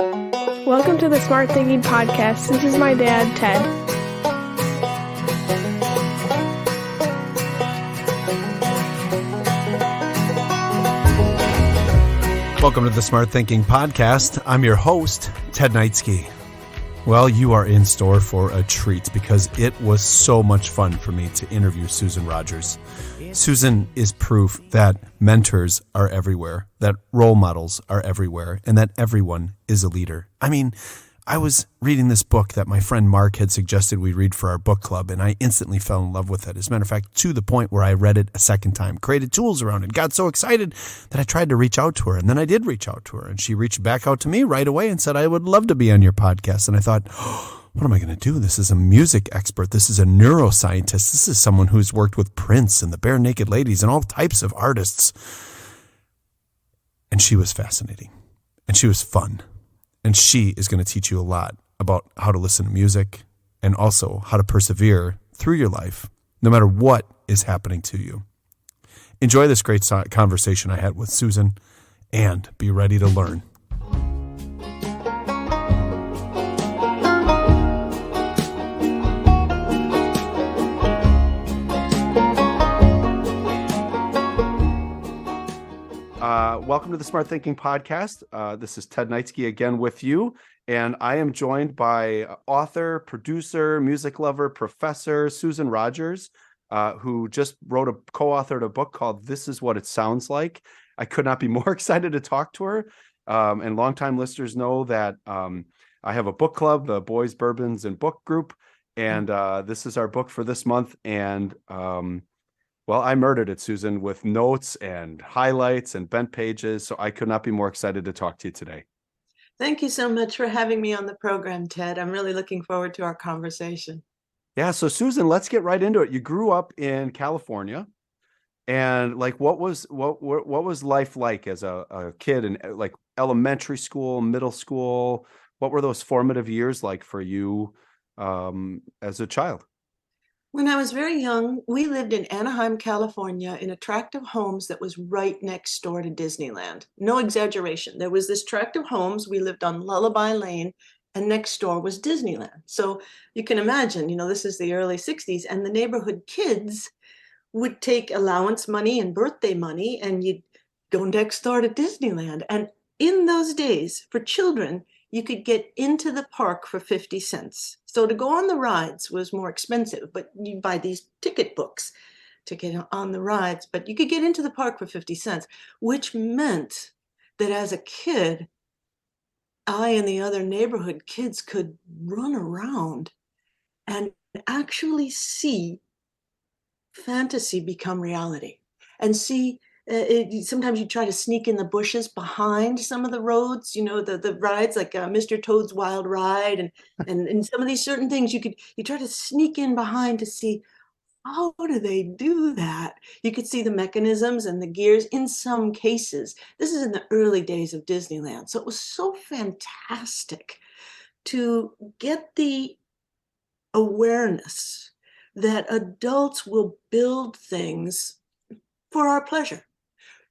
Welcome to the Smart Thinking Podcast. This is my dad, Ted. Welcome to the Smart Thinking Podcast. I'm your host, Ted Knightsky. Well, you are in store for a treat because it was so much fun for me to interview Susan Rogers. Susan is proof that mentors are everywhere, that role models are everywhere, and that everyone is a leader. I mean, I was reading this book that my friend Mark had suggested we read for our book club, and I instantly fell in love with it. As a matter of fact, to the point where I read it a second time, created tools around it, got so excited that I tried to reach out to her. And then I did reach out to her, and she reached back out to me right away and said, I would love to be on your podcast. And I thought, what am I going to do? This is a music expert. This is a neuroscientist. This is someone who's worked with Prince and the Bare Naked Ladies and all types of artists. And she was fascinating, and she was fun. And she is going to teach you a lot about how to listen to music and also how to persevere through your life, no matter what is happening to you. Enjoy this great conversation I had with Susan, and be ready to learn. Welcome to the Smart Thinking Podcast. This is Ted Knightsky again with you, and I am joined by author, producer, music lover, professor Susan Rogers, who just co-authored a book called This Is What It Sounds Like. I could not be more excited to talk to her, and longtime listeners know that I have a book club, the Boys, Bourbons, and Book Group, and this is our book for this month, and well, I murdered it, Susan, with notes and highlights and bent pages, so I could not be more excited to talk to you today. Thank you so much for having me on the program, Ted. I'm really looking forward to our conversation. Yeah, so Susan, let's get right into it. You grew up in California, and what was life like as a kid in like elementary school, middle school? What were those formative years like for you as a child? When I was very young, we lived in Anaheim, California, in a tract of homes that was right next door to Disneyland. No exaggeration. There was this tract of homes. We lived on Lullaby Lane, and next door was Disneyland. So you can imagine, this is the early 60s, and the neighborhood kids would take allowance money and birthday money, and you'd go next door to Disneyland. And in those days, for children, you could get into the park for 50 cents. So to go on the rides was more expensive, but you buy these ticket books to get on the rides, but you could get into the park for 50 cents, which meant that as a kid, I and the other neighborhood kids could run around and actually see fantasy become reality and see. Sometimes you try to sneak in the bushes behind some of the roads, the rides like Mr. Toad's Wild Ride and some of these certain things you try to sneak in behind to see how do they do that. You could see the mechanisms and the gears in some cases. This is in the early days of Disneyland. So it was so fantastic to get the awareness that adults will build things for our pleasure.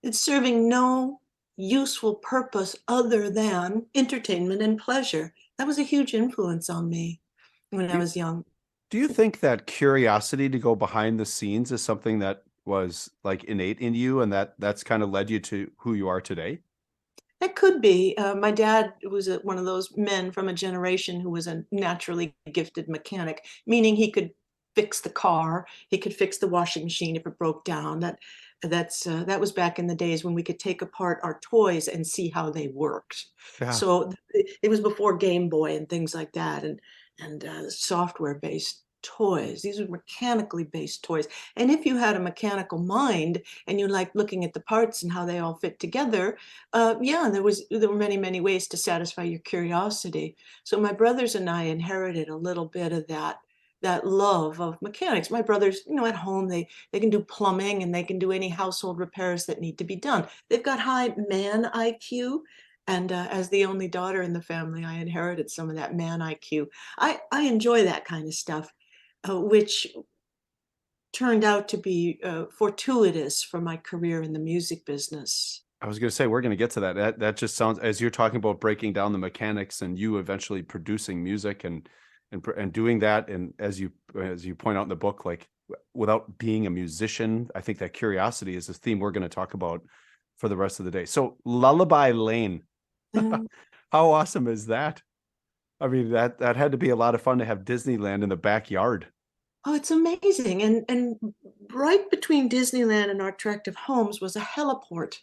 It's serving no useful purpose other than entertainment and pleasure. That was a huge influence on me when I was young. Do you think that curiosity to go behind the scenes is something that was like innate in you, and that's kind of led you to who you are today? It could be. My dad was one of those men from a generation who was a naturally gifted mechanic, meaning he could fix the car, he could fix the washing machine if it broke down. That was back in the days when we could take apart our toys and see how they worked. Yeah. So it was before Game Boy and things like that, and software-based toys. These were mechanically based toys. And if you had a mechanical mind and you liked looking at the parts and how they all fit together, there were many, many ways to satisfy your curiosity. So my brothers and I inherited a little bit of that love of mechanics. My brothers, at home, they can do plumbing and they can do any household repairs that need to be done. They've got high man IQ. And as the only daughter in the family, I inherited some of that man IQ. I enjoy that kind of stuff, which turned out to be fortuitous for my career in the music business. I was going to say, we're going to get to that. That just sounds, as you're talking about breaking down the mechanics and you eventually producing music and doing that. And as you point out in the book, like without being a musician, I think that curiosity is a theme we're going to talk about for the rest of the day. So Lullaby Lane, Mm. how awesome is that? I mean, that had to be a lot of fun to have Disneyland in the backyard. Oh, it's amazing. And right between Disneyland and our attractive homes was a heliport.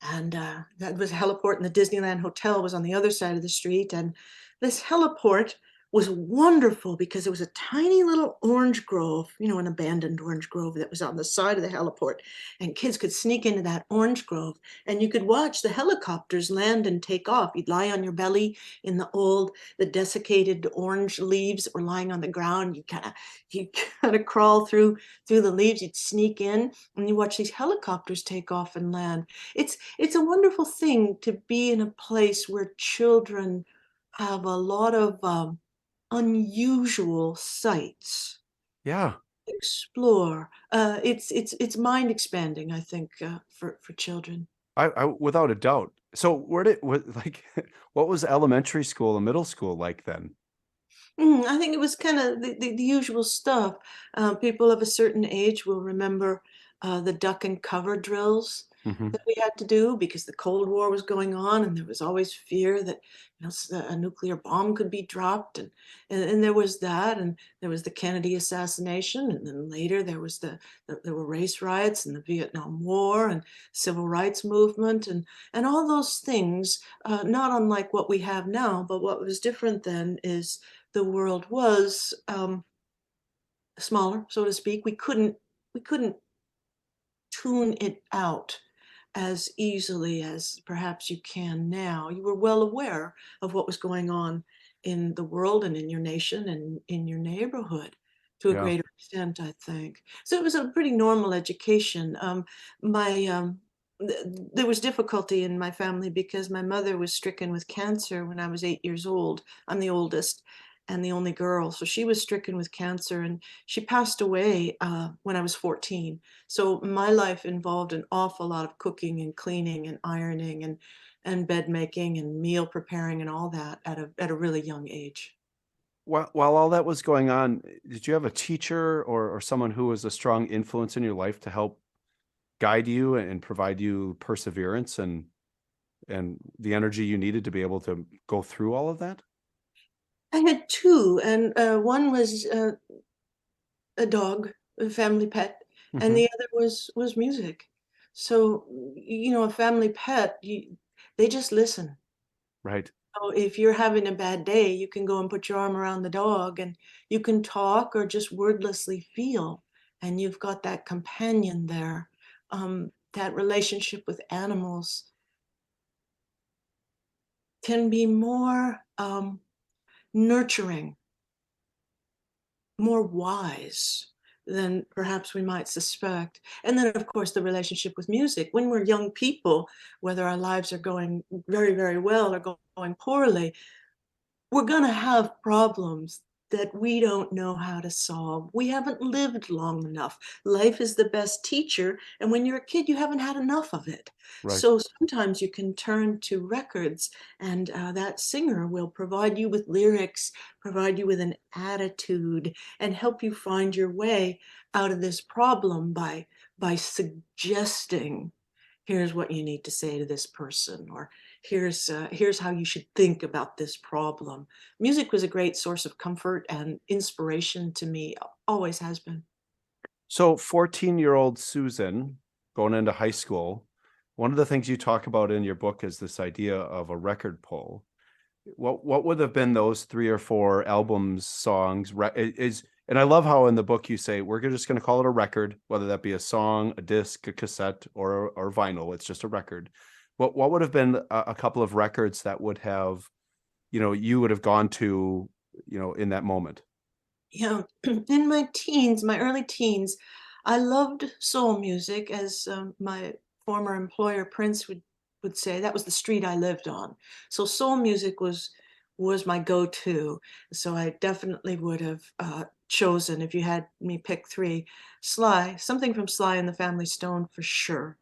And that was a heliport, and the Disneyland Hotel was on the other side of the street. And this heliport was wonderful because it was a tiny little orange grove, an abandoned orange grove that was on the side of the heliport. And kids could sneak into that orange grove, and you could watch the helicopters land and take off. You'd lie on your belly in the desiccated orange leaves that were lying on the ground. You kind of crawl through the leaves. You'd sneak in, and you watch these helicopters take off and land. It's a wonderful thing to be in a place where children have a lot of unusual sights Yeah. to explore. It's mind expanding, I think, for children. I without a doubt. So what was elementary school and middle school like then? I think it was kind of the usual stuff. People of a certain age will remember the duck and cover drills Hmm. that we had to do because the Cold War was going on, and there was always fear that a nuclear bomb could be dropped, and there was that, and there was the Kennedy assassination, and then later there were race riots and the Vietnam War and civil rights movement and all those things. Not unlike what we have now, but what was different then is the world was smaller, so to speak. We couldn't tune it out as easily as perhaps you can now. You were well aware of what was going on in the world and in your nation and in your neighborhood to a Yeah. greater extent, I think. So it was a pretty normal education. My There was difficulty in my family because my mother was stricken with cancer when I was 8 years old. I'm the oldest and the only girl, so she was stricken with cancer, and she passed away when I was 14. So my life involved an awful lot of cooking and cleaning and ironing and bed making and meal preparing and all that at a really young age. While all that was going on, did you have a teacher or someone who was a strong influence in your life to help guide you and provide you perseverance and the energy you needed to be able to go through all of that? I had two, and one was a dog, a family pet, and Hmm. the other was music. So a family pet, they just listen. Right. So if you're having a bad day, you can go and put your arm around the dog, and you can talk or just wordlessly feel, and you've got that companion there. That relationship with animals can be more nurturing, more wise than perhaps we might suspect. And then, of course, the relationship with music. When we're young people, whether our lives are going very, very well or going poorly, we're going to have problems that we don't know how to solve. We haven't lived long enough. Life is the best teacher, and when you're a kid, you haven't had enough of it. Right. So sometimes you can turn to records, and that singer will provide you with lyrics, provide you with an attitude, and help you find your way out of this problem by suggesting, here's what you need to say to this person, or here's how you should think about this problem. Music was a great source of comfort and inspiration to me, always has been. So 14-year-old Susan going into high school, one of the things you talk about in your book is this idea of a record poll. What would have been those three or four albums, songs, and I love how in the book you say we're just going to call it a record, whether that be a song, a disc, a cassette, or vinyl. It's just a record. What would have been a couple of records that would have, you would have gone to, in that moment? Yeah, in my early teens, I loved soul music, as my former employer Prince would say. That was the street I lived on. So soul music was my go-to. So I definitely would have chosen, if you had me pick three, something from Sly and the Family Stone for sure.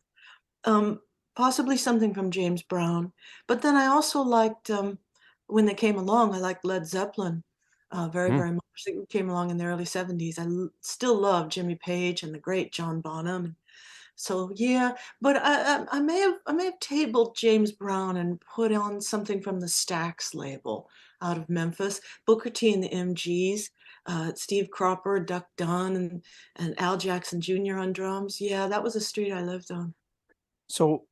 Um, Possibly something from James Brown. But then I also liked, when they came along, I liked Led Zeppelin very, Hmm. very much. They came along in the early 70s. Still love Jimmy Page and the great John Bonham. And so yeah, but I may have tabled James Brown and put on something from the Stax label out of Memphis, Booker T and the MGs, Steve Cropper, Duck Dunn, and Al Jackson Jr. on drums. Yeah, that was a street I lived on. So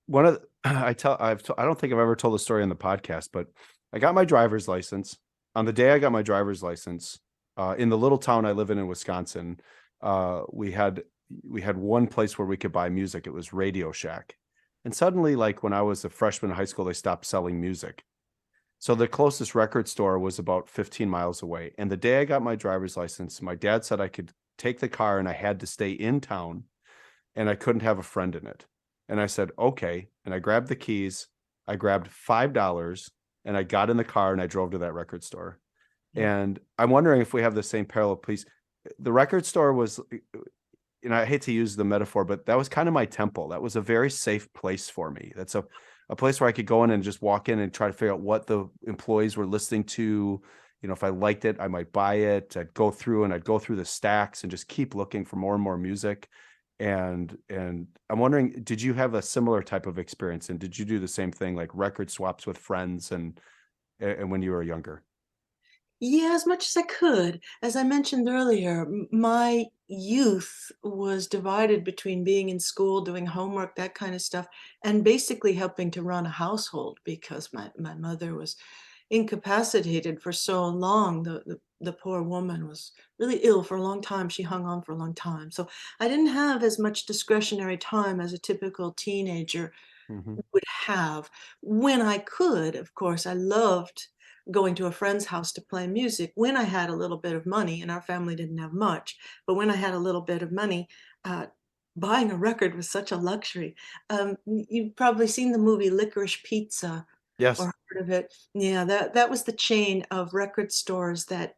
one of I don't think I've ever told the story on the podcast, but I got my driver's license. On the day I got my driver's license, in the little town I live in Wisconsin, we had one place where we could buy music. It was Radio Shack. And suddenly, like when I was a freshman in high school, they stopped selling music. So the closest record store was about 15 miles away. And the day I got my driver's license, my dad said I could take the car and I had to stay in town and I couldn't have a friend in it. And I said, okay. And I grabbed the keys. I grabbed $5 and I got in the car and I drove to that record store. Yeah. And I'm wondering if we have the same parallel, please. The record store was, I hate to use the metaphor, but that was kind of my temple. That was a very safe place for me. That's a place where I could go in and just walk in and try to figure out what the employees were listening to. If I liked it, I might buy it. I'd go through the stacks and just keep looking for more and more music. And I'm wondering, did you have a similar type of experience? And did you do the same thing, like record swaps with friends and when you were younger? Yeah, as much as I could. As I mentioned earlier, my youth was divided between being in school, doing homework, that kind of stuff, and basically helping to run a household because my mother was incapacitated for so long. The poor woman was really ill for a long time. She hung on for a long time. So I didn't have as much discretionary time as a typical teenager Mm-hmm. would have. When I could, of course, I loved going to a friend's house to play music when I had a little bit of money, and our family didn't have much, but when I had a little bit of money, buying a record was such a luxury. You've probably seen the movie Licorice Pizza Yes. or heard of it. Yeah, that was the chain of record stores that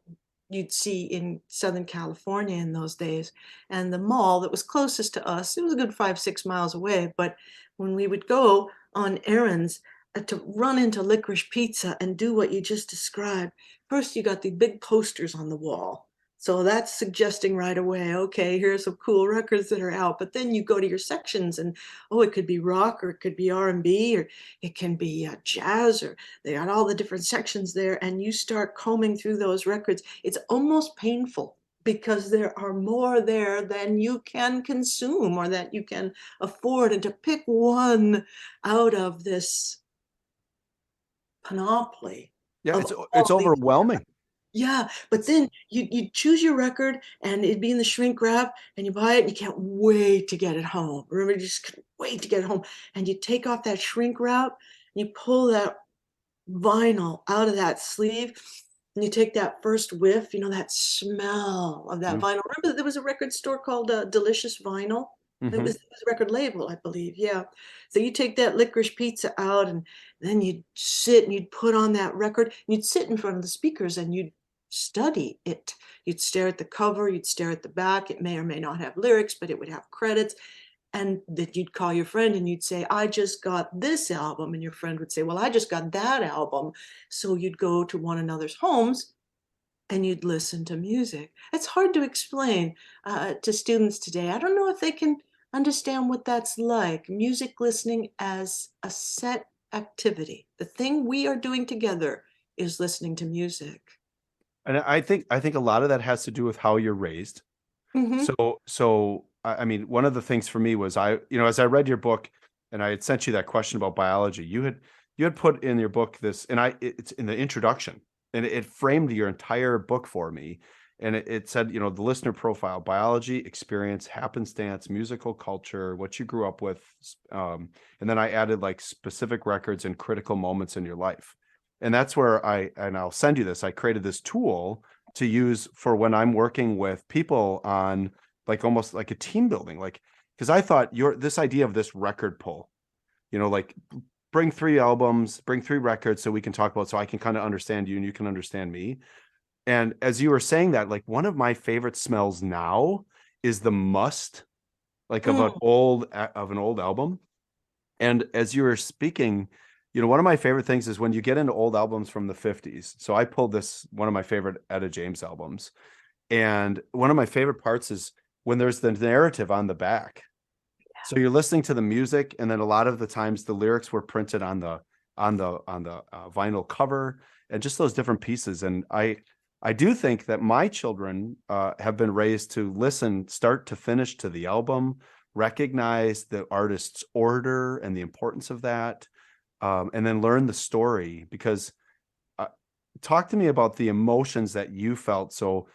you'd see in Southern California in those days. And the mall that was closest to us, it was a good 5, 6 miles away, but when we would go on errands, to run into Licorice Pizza and do what you just described, first you got the big posters on the wall. So that's suggesting right away, okay, here's some cool records that are out. But then you go to your sections and, oh, it could be rock or it could be R&B or it can be jazz, or they got all the different sections there. And you start combing through those records. It's almost painful because there are more there than you can consume or that you can afford. And to pick one out of this panoply Yeah, of it's all these. overwhelming. Yeah, but then you choose your record and it'd be in the shrink wrap and you buy it and you can't wait to get it home. Remember, you just couldn't wait to get it home. And you take off that shrink wrap and you pull that vinyl out of that sleeve and you take that first whiff, that smell of that vinyl. Remember, there was a record store called Delicious Vinyl. Mm-hmm. It was a record label, I believe. Yeah. So you take that Licorice Pizza out and then you'd sit and you'd put on that record and you'd sit in front of the speakers and you'd study it. You'd stare at the cover, you'd stare at the back. It may or may not have lyrics, but it would have credits. And that you'd call your friend and you'd say, I just got this album. And your friend would say, well, I just got that album. So you'd go to one another's homes and you'd listen to music. It's hard to explain to students today. I don't know if they can understand what that's like. Music listening as a set activity. The thing we are doing together is listening to music. And I think a lot of that has to do with how you're raised. Mm-hmm. So I mean, one of the things for me was as I read your book and I had sent you that question about biology, you had put in your book this, and it's in the introduction, and it framed your entire book for me. And it said, the listener profile, biology, experience, happenstance, musical culture, what you grew up with. And then I added like specific records and critical moments in your life. And that's where and I'll send you this, I created this tool to use for when I'm working with people on like almost like a team building, like, because I thought this idea of this record pull, like bring 3 albums, bring 3 records so we can talk about, so I can kind of understand you and you can understand me. And as you were saying that, like one of my favorite smells now is the must, like of an old album. And as you were speaking, one of my favorite things is when you get into old albums from the 50s. So I pulled one of my favorite Etta James albums. And one of my favorite parts is when there's the narrative on the back. So you're listening to the music, and then a lot of the times the lyrics were printed on the vinyl cover, and just those different pieces. And I do think that my children have been raised to listen start to finish to the album, recognize the artist's order and the importance of that, and then learn the story. Because talk to me about the emotions that you felt. So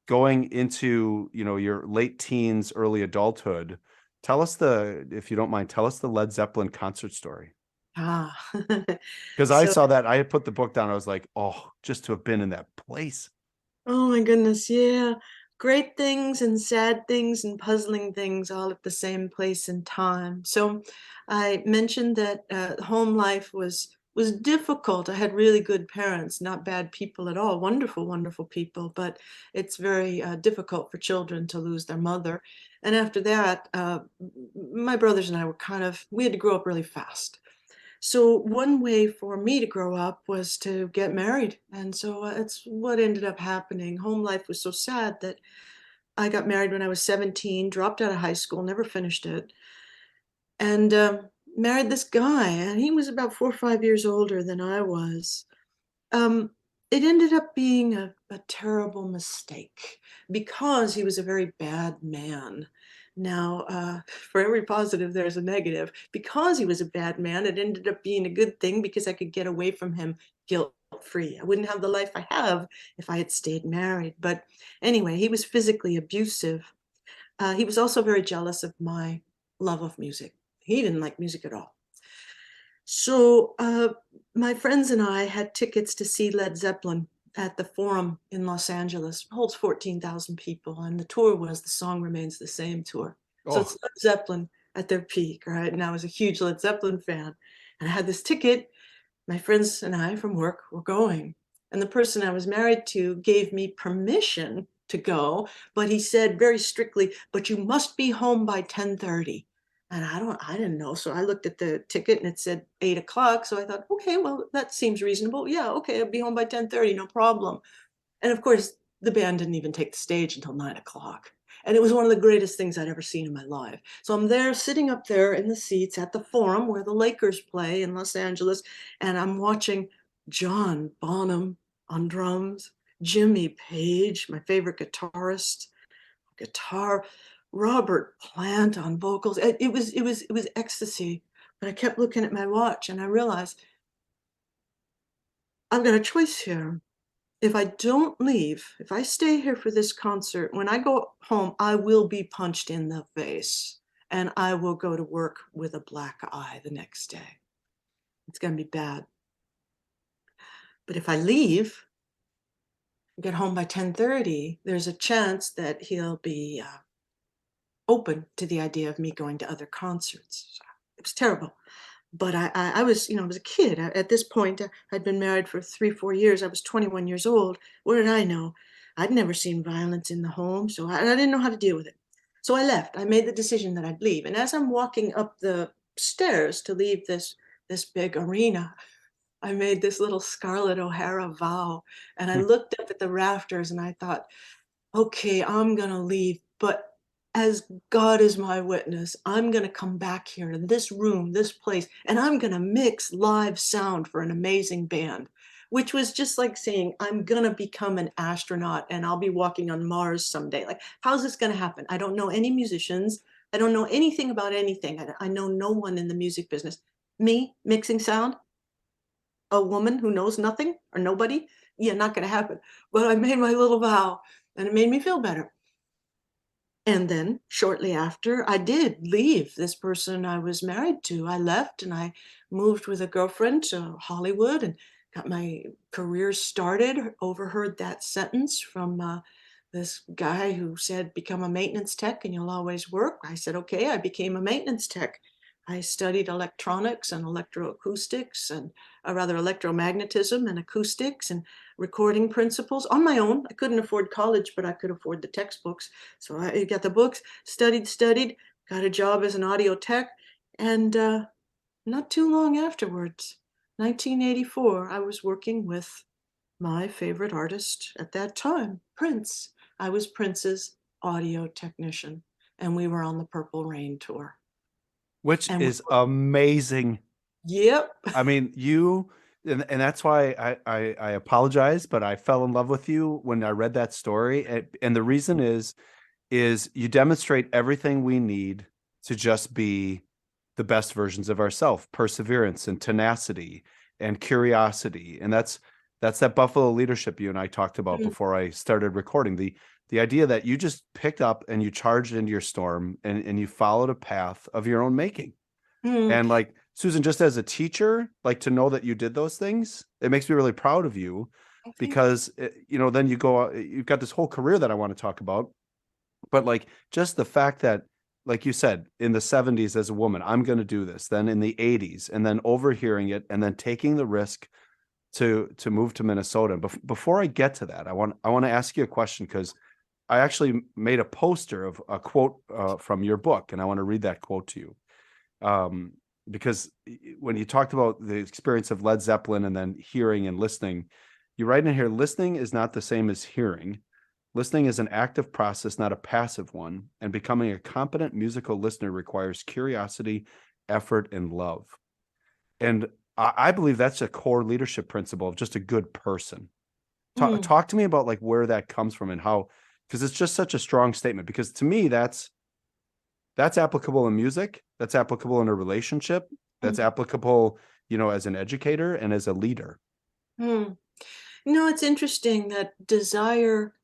going into your late teens, early adulthood, if you don't mind, tell us the Led Zeppelin concert story. Because I saw that, I had put the book down. I was like, oh, just to have been in that place. Oh my goodness, yeah. Great things and sad things and puzzling things all at the same place and time. So I mentioned that home life was difficult. I had really good parents, not bad people at all, wonderful, wonderful people, but it's very difficult for children to lose their mother. And after that, my brothers and I we had to grow up really fast. So one way for me to grow up was to get married. And so it's what ended up happening. Home life was so sad that I got married when I was 17, dropped out of high school, never finished it, and married this guy. And he was about 4 or 5 years older than I was. It ended up being a terrible mistake because he was a very bad man. Now, for every positive, there's a negative. Because he was a bad man, it ended up being a good thing because I could get away from him guilt-free. I wouldn't have the life I have if I had stayed married. But anyway, he was physically abusive. He was also very jealous of my love of music. He didn't like music at all. So my friends and I had tickets to see Led Zeppelin at the Forum in Los Angeles. It holds 14,000 people, and the tour was The Song Remains the Same tour. Oh. So it's Led Zeppelin at their peak, right? And I was a huge Led Zeppelin fan. And I had this ticket. My friends and I from work were going. And the person I was married to gave me permission to go, but he said very strictly, but you must be home by 10:30. And I didn't know. So I looked at the ticket and it said 8 o'clock. So I thought, okay, well, that seems reasonable. Yeah, okay, I'll be home by 10:30, no problem. And of course, the band didn't even take the stage until 9 o'clock. And it was one of the greatest things I'd ever seen in my life. So I'm there, sitting up there in the seats at the Forum where the Lakers play in Los Angeles. And I'm watching John Bonham on drums, Jimmy Page, my favorite guitarist, guitar, Robert Plant on vocals. It was ecstasy. But I kept looking at my watch and I realized I've got a choice here. If I don't leave, if I stay here for this concert, when I go home, I will be punched in the face and I will go to work with a black eye the next day. It's going to be bad. But if I leave, get home by 10:30, there's a chance that he'll be open to the idea of me going to other concerts. So it was terrible. But I was, I was a kid. At this point, I'd been married for 3, 4 years. I was 21 years old. What did I know? I'd never seen violence in the home, so I didn't know how to deal with it. So I left. I made the decision that I'd leave. And as I'm walking up the stairs to leave this big arena, I made this little Scarlett O'Hara vow. And I looked up at the rafters and I thought, okay, I'm going to leave, but as God is my witness, I'm going to come back here to this room, this place, and I'm going to mix live sound for an amazing band, which was just like saying, I'm going to become an astronaut and I'll be walking on Mars someday. Like, how's this going to happen? I don't know any musicians. I don't know anything about anything. I know no one in the music business. Me mixing sound? A woman who knows nothing or nobody? Yeah, not going to happen. But I made my little vow and it made me feel better. And then shortly after, I did leave this person I was married to. I left and I moved with a girlfriend to Hollywood and got my career started. Overheard that sentence from this guy who said, become a maintenance tech and you'll always work. I said, okay, I became a maintenance tech. I studied electronics and electroacoustics and rather electromagnetism and acoustics and recording principles on my own. I couldn't afford college, but I could afford the textbooks. So I got the books, studied, got a job as an audio tech. And not too long afterwards, 1984, I was working with my favorite artist at that time, Prince. I was Prince's audio technician, and we were on the Purple Rain tour. Which And is amazing. yep. I mean, and that's why I apologize, but I fell in love with you when I read that story. And the reason is you demonstrate everything we need to just be the best versions of ourselves: perseverance and tenacity and curiosity. And that's that Buffalo leadership you and I talked about before I started recording. The idea that you just picked up and you charged into your storm and you followed a path of your own making. And like, Susan, just as a teacher, like, to know that you did those things, it makes me really proud of you, because then you've got this whole career that I want to talk about. But like, just the fact that, like you said, in the 70s as a woman, I'm going to do this, then in the 80s, and then overhearing it, and then taking the risk to move to Minnesota. Before I get to that, I want to ask you a question, because I actually made a poster of a quote from your book, and I want to read that quote to you. Because when you talked about the experience of Led Zeppelin and then hearing and listening, you write in here: listening is not the same as hearing. Listening is an active process, not a passive one, and becoming a competent musical listener requires curiosity, effort, and love. And I believe that's a core leadership principle of just a good person. Talk to me about like where that comes from and how, because it's just such a strong statement. Because to me, that's applicable in music, that's applicable in a relationship, that's applicable, as an educator and as a leader. It's interesting that desire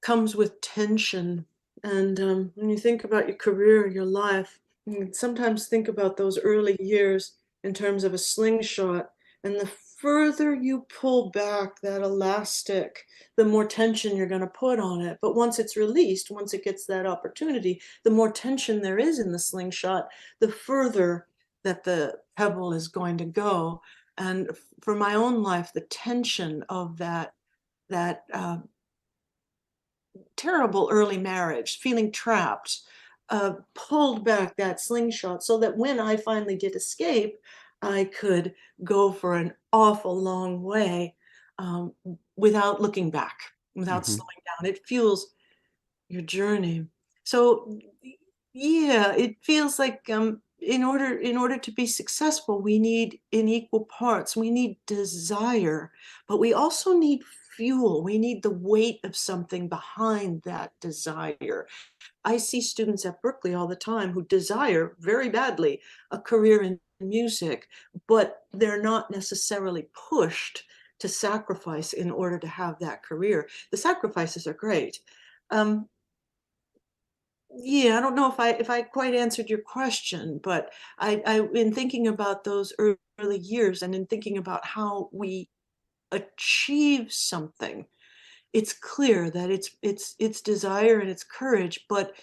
comes with tension. And when you think about your career, your life, you sometimes think about those early years in terms of a slingshot. And the further you pull back that elastic, the more tension you're going to put on it. But once it's released, once it gets that opportunity, the more tension there is in the slingshot, the further that the pebble is going to go. And for my own life, the tension of that terrible early marriage, feeling trapped, pulled back that slingshot so that when I finally did escape, I could go for an awful long way without looking back, without slowing down. It fuels your journey. So yeah, it feels like in order to be successful, we need, in equal parts, we need desire, but we also need fuel. We need the weight of something behind that desire. I see students at Berkeley all the time who desire very badly a career in music, but they're not necessarily pushed to sacrifice in order to have that career. The sacrifices are great. Yeah, I don't know if I quite answered your question, but I in thinking about those early years and in thinking about how we achieve something, it's clear that it's desire and it's courage, but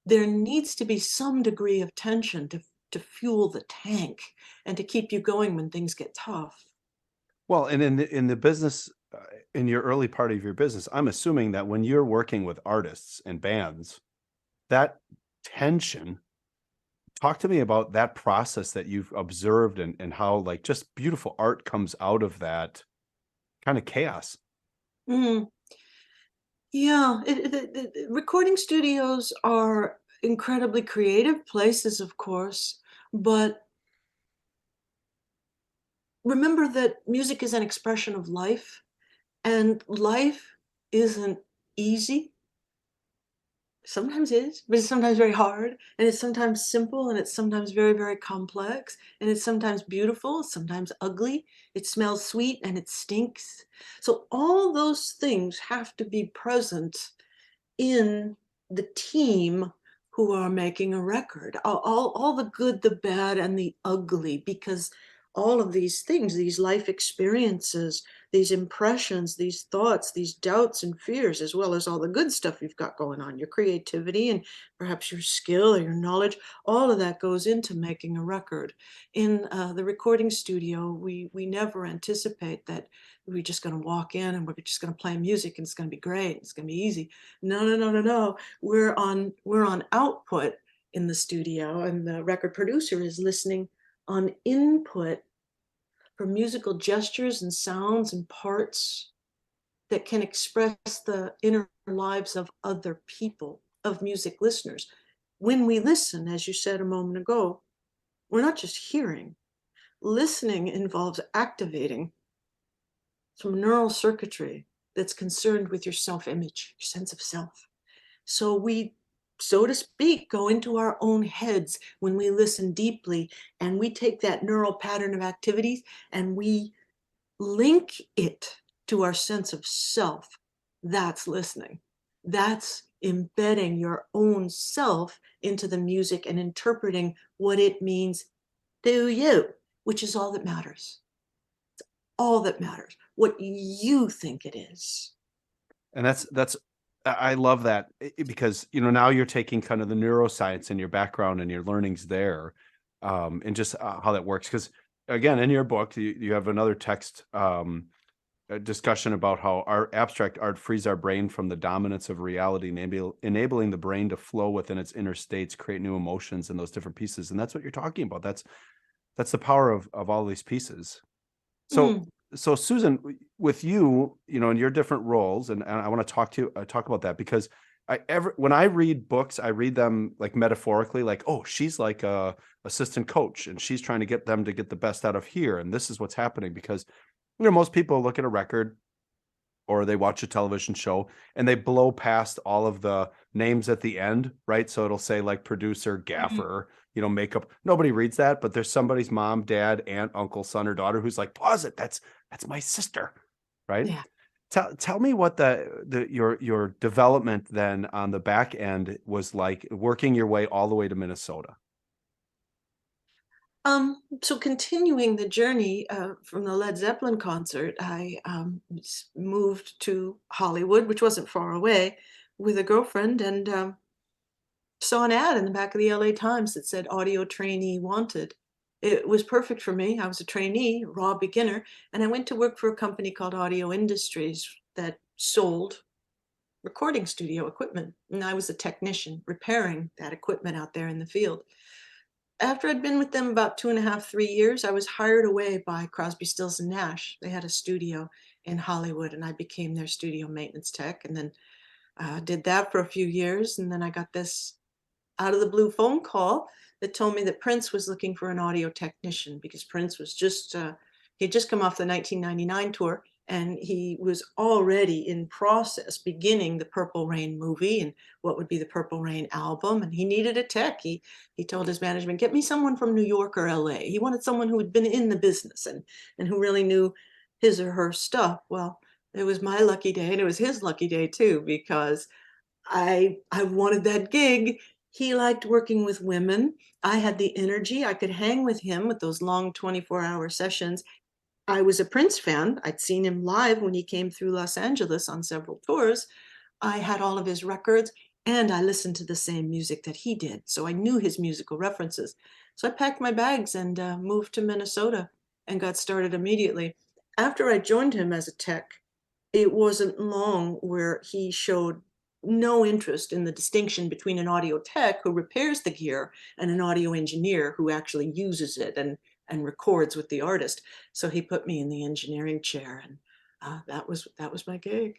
there needs to be some degree of tension to fuel the tank and to keep you going when things get tough. Well, and in the business, in your early part of your business, I'm assuming that when you're working with artists and bands, that tension, talk to me about that process that you've observed, and how like just beautiful art comes out of that kind of chaos. Mm. Yeah, the recording studios are incredibly creative places, of course, but remember that music is an expression of life, and life isn't easy. Sometimes it is, but it's sometimes very hard, and it's sometimes simple, and it's sometimes very, very complex, and it's sometimes beautiful, sometimes ugly. It smells sweet and it stinks. So all those things have to be present in the team who are making a record. All the good, the bad, and the ugly, because all of these things, these life experiences, these impressions, these thoughts, these doubts and fears, as well as all the good stuff you've got going on, your creativity and perhaps your skill or your knowledge, all of that goes into making a record. In the recording studio, we never anticipate that we're just going to walk in and we're just going to play music and it's going to be great, it's going to be easy. No, no, no, no, no. We're on output in the studio, and the record producer is listening on input from musical gestures and sounds and parts that can express the inner lives of other people, of music listeners. When we listen, as you said a moment ago, we're not just hearing. Listening involves activating some neural circuitry that's concerned with your self-image, your sense of self. So we, so to speak, go into our own heads when we listen deeply, and we take that neural pattern of activities and we link it to our sense of self. That's listening. That's embedding your own self into the music and interpreting what it means to you, which is all that matters. It's all that matters, what you think it is. And that's I love that because now you're taking kind of the neuroscience and your background and your learnings there, and just how that works. Because again, in your book, you have another text, a discussion about how our abstract art frees our brain from the dominance of reality, enabling the brain to flow within its inner states, create new emotions and those different pieces. And that's what you're talking about. That's the power of all these pieces. So, so Susan, with you, in your different roles, and I want to talk about that, because when I read books, I read them like metaphorically, like, oh, she's like a assistant coach and she's trying to get them to get the best out of here. And this is what's happening because, most people look at a record or they watch a television show and they blow past all of the names at the end, right? So it'll say like producer, gaffer, makeup. Nobody reads that, but there's somebody's mom, dad, aunt, uncle, son, or daughter who's like, pause it. That's my sister, right? Yeah. Tell me what your development then on the back end was like, working your way all the way to Minnesota. So continuing the journey from the Led Zeppelin concert, I moved to Hollywood, which wasn't far away, with a girlfriend, and saw an ad in the back of the LA Times that said audio trainee wanted. It was perfect for me. I was a trainee, raw beginner, and I went to work for a company called Audio Industries that sold recording studio equipment. And I was a technician repairing that equipment out there in the field. After I'd been with them about 2.5, 3 years, I was hired away by Crosby, Stills and Nash. They had a studio in Hollywood, and I became their studio maintenance tech, and then did that for a few years. And then I got this out of the blue phone call that told me that Prince was looking for an audio technician, because Prince was he had just come off the 1999 tour, and he was already in process beginning the Purple Rain movie and what would be the Purple Rain album. And he needed a tech. He told his management, get me someone from New York or LA. He wanted someone who had been in the business and who really knew his or her stuff. Well, it was my lucky day, and it was his lucky day too, because I wanted that gig. He liked working with women. I had the energy. I could hang with him with those long 24-hour sessions. I was a Prince fan. I'd seen him live when he came through Los Angeles on several tours. I had all of his records, and I listened to the same music that he did. So I knew his musical references. So I packed my bags and moved to Minnesota and got started immediately. After I joined him as a tech, it wasn't long where he showed no interest in the distinction between an audio tech who repairs the gear and an audio engineer who actually uses it and records with the artist. So he put me in the engineering chair, and that was my gig.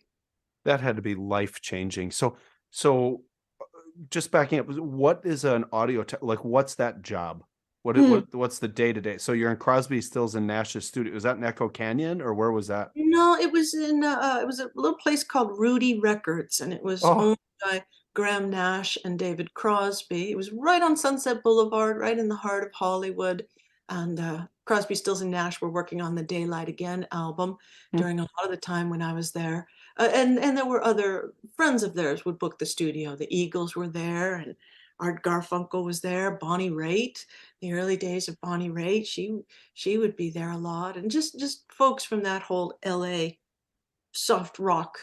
That had to be life-changing. So just backing up, what is an audio tech? Like, what's that job? What's the day-to-day? So you're in Crosby, Stills and Nash's studio. Was that in Echo Canyon, or where was that? No, it was it was a little place called Rudy Records, and it was owned by Graham Nash and David Crosby. It was right on Sunset Boulevard, right in the heart of Hollywood. And Crosby, Stills and Nash were working on the Daylight Again album during a lot of the time when I was there. And there were other friends of theirs would book the studio. The Eagles were there, and Art Garfunkel was there. Bonnie Raitt, the early days of Bonnie Raitt, she would be there a lot, and just folks from that whole LA soft rock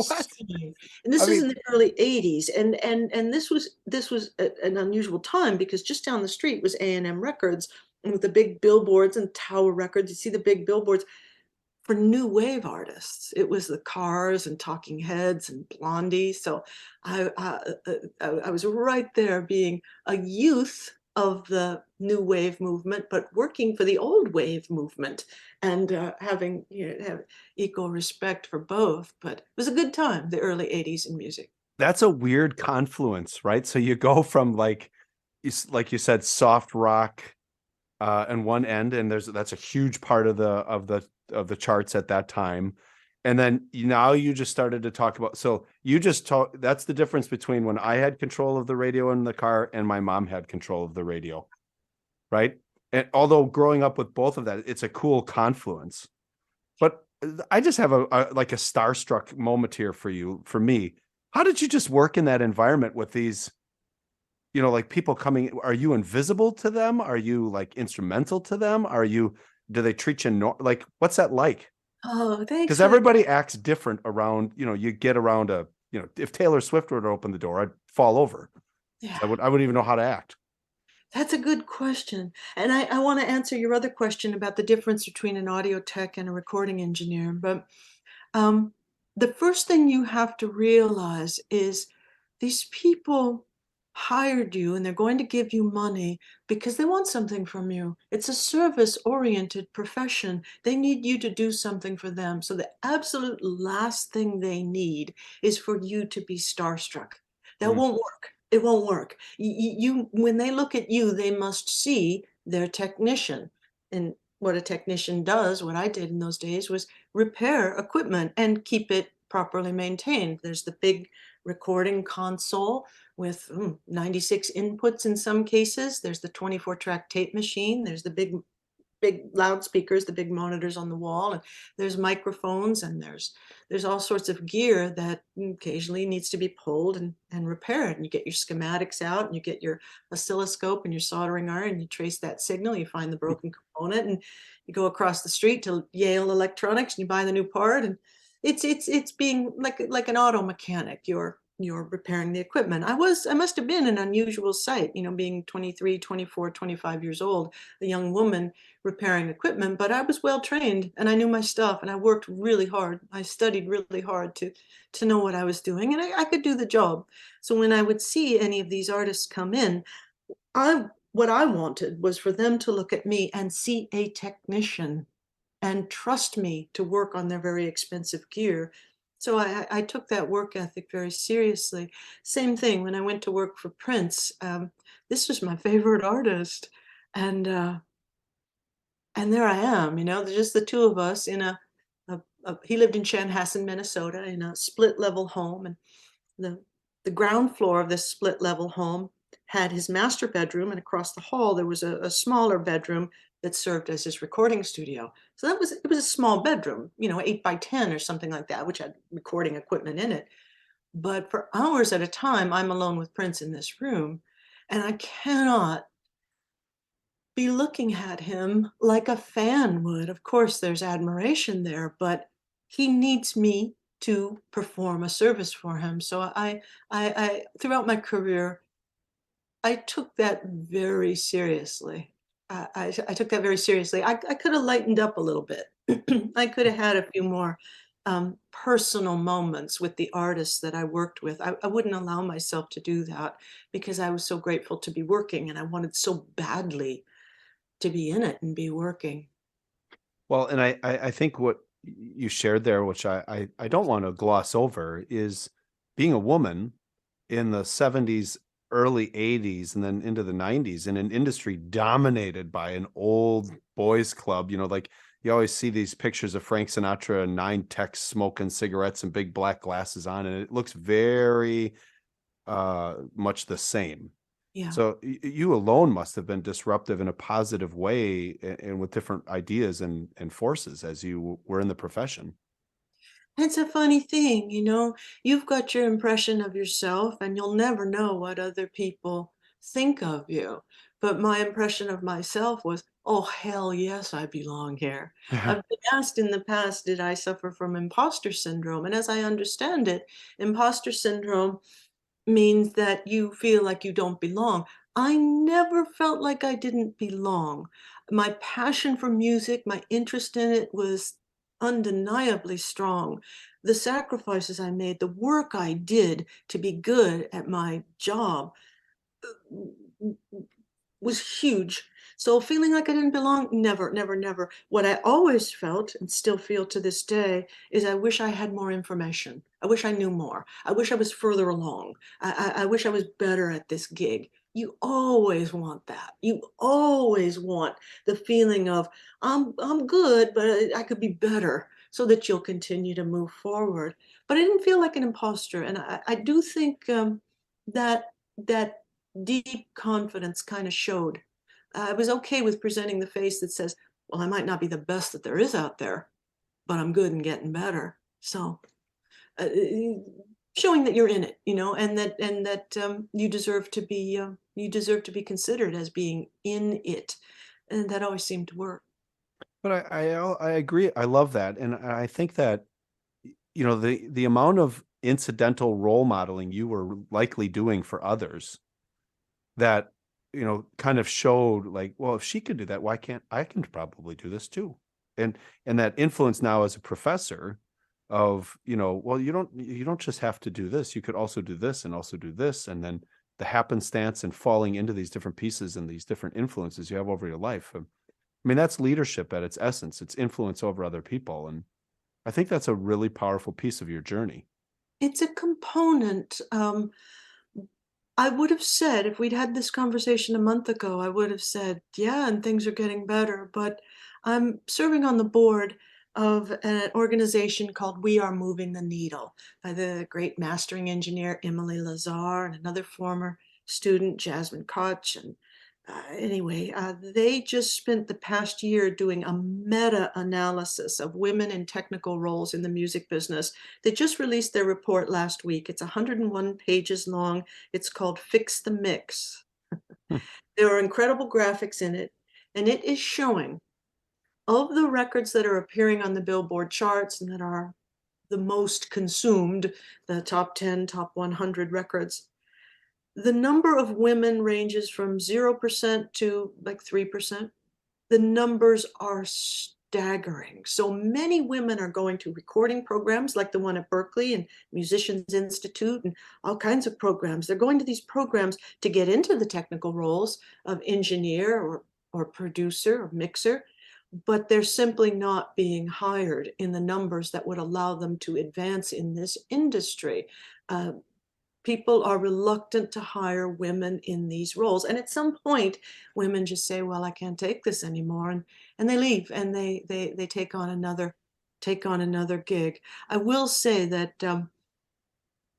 scene. And this is in the early 80s, and this was an unusual time, because just down the street was A&M Records, and with the big billboards, and Tower Records. You see the big billboards for new wave artists. It was the Cars and Talking Heads and Blondie. So I was right there, being a youth of the new wave movement, but working for the old wave movement and having have equal respect for both. But it was a good time, the early 80s in music. That's a weird confluence, right? So you go from like you said, soft rock on one end, and that's a huge part of the charts at that time. And then now you just started to talk about, so you just talk, that's the difference between when I had control of the radio in the car and my mom had control of the radio, right? And although growing up with both of that, it's a cool confluence. But I just have like a starstruck moment here for me. How did you just work in that environment with these, like people coming? Are you invisible to them? Are you like instrumental to them? Do they treat you like, what's that like? Oh, thanks. Because everybody acts different around, you get around if Taylor Swift were to open the door, I'd fall over. Yeah. I wouldn't even know how to act. That's a good question. And I want to answer your other question about the difference between an audio tech and a recording engineer. But the first thing you have to realize is these people hired you and they're going to give you money because they want something from you. It's a service-oriented profession. They need you to do something for them. So the absolute last thing they need is for you to be starstruck. That won't work. It won't work. When they look at you, they must see their technician. And what a technician does, what I did in those days, was repair equipment and keep it properly maintained. There's the big recording console with 96 inputs in some cases. There's the 24-track tape machine. There's the big loudspeakers, the big monitors on the wall, and there's microphones, and there's all sorts of gear that occasionally needs to be pulled and repaired. And you get your schematics out, and you get your oscilloscope and your soldering iron, and you trace that signal, you find the broken component, and you go across the street to Yale Electronics and you buy the new part. And it's being like an auto mechanic. You're repairing the equipment. I must have been an unusual sight, being 23, 24, 25 years old, a young woman repairing equipment, but I was well trained and I knew my stuff and I worked really hard. I studied really hard to know what I was doing, and I could do the job. So when I would see any of these artists come in, what I wanted was for them to look at me and see a technician and trust me to work on their very expensive gear. So I took that work ethic very seriously. Same thing when I went to work for Prince. This was my favorite artist. And there I am, just the two of us in he lived in Chanhassen, Minnesota, in a split level home. And the ground floor of this split level home had his master bedroom, and across the hall there was a smaller bedroom that served as his recording studio. So it was a small bedroom, 8 by 10 or something like that, which had recording equipment in it. But for hours at a time, I'm alone with Prince in this room, and I cannot be looking at him like a fan would. Of course, there's admiration there, but he needs me to perform a service for him. So I throughout my career, I took that very seriously. I took that very seriously. I could have lightened up a little bit. I could have had a few more personal moments with the artists that I worked with. I wouldn't allow myself to do that because I was so grateful to be working, and I wanted so badly to be in it and be working. Well, and I think what you shared there, which I don't want to gloss over, is being a woman in the 70s, early 80s, and then into the 90s in an industry dominated by an old boys club. Like you always see these pictures of Frank Sinatra and 9 techs smoking cigarettes and big black glasses on, and it looks very much the same. Yeah. So you alone must have been disruptive in a positive way and with different ideas and forces as you were in the profession. It's a funny thing, you've got your impression of yourself and you'll never know what other people think of you. But my impression of myself was, oh, hell yes, I belong here. I've been asked in the past, did I suffer from imposter syndrome? And as I understand it, imposter syndrome means that you feel like you don't belong. I never felt like I didn't belong. My passion for music, my interest in it was undeniably strong. The sacrifices I made, the work I did to be good at my job, was huge. So feeling like I didn't belong, never, never, never. What I always felt and still feel to this day is I wish I had more information. I wish I knew more. I wish I was further along. I wish I was better at this gig. You always want that. You always want the feeling of I'm good, but I could be better, so that you'll continue to move forward. But I didn't feel like an imposter, and I do think that that deep confidence kind of showed. I was okay with presenting the face that says, well, I might not be the best that there is out there, but I'm good and getting better. So uh, showing that you're in it, and that you deserve to be considered as being in it. And that always seemed to work. But I agree. I love that. And I think that, the amount of incidental role modeling you were likely doing for others that, kind of showed like, well, if she could do that, why can't I can probably do this too? And that influence now as a professor of, well, you don't just have to do this. You could also do this and also do this. And then the happenstance and falling into these different pieces and these different influences you have over your life. I mean, that's leadership at its essence. It's influence over other people. And I think that's a really powerful piece of your journey. It's a component. I would have said, if we'd had this conversation a month ago, I would have said, yeah, and things are getting better. But I'm serving on the board of an organization called We Are Moving the Needle by the great mastering engineer Emily Lazar and another former student, Jasmine Koch. And anyway, they just spent the past year doing a meta-analysis of women in technical roles in the music business. They just released their report last week. It's 101 pages long. It's called Fix the Mix. There are incredible graphics in it, and it is showing of the records that are appearing on the Billboard charts and that are the most consumed, the top 10, top 100 records, the number of women ranges from 0% to like 3%. The numbers are staggering. So many women are going to recording programs like the one at Berkeley and Musicians Institute and all kinds of programs. They're going to these programs to get into the technical roles of engineer or producer or mixer, but they're simply not being hired in the numbers that would allow them to advance in this industry. People are reluctant to hire women in these roles. And at some point, women just say, well, I can't take this anymore. And they leave and they take on another gig. I will say that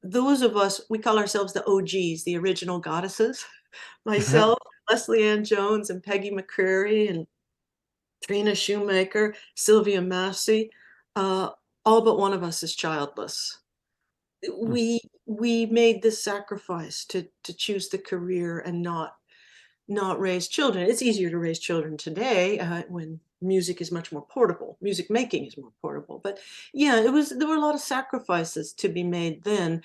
those of us, we call ourselves the OGs, the original goddesses. Myself, Leslie Ann Jones and Peggy McCreary and Trina Shoemaker, Sylvia Massey, all but one of us is childless. We made this sacrifice to choose the career and not raise children. It's easier to raise children today when music is much more portable. Music making is more portable. But yeah, there were a lot of sacrifices to be made then,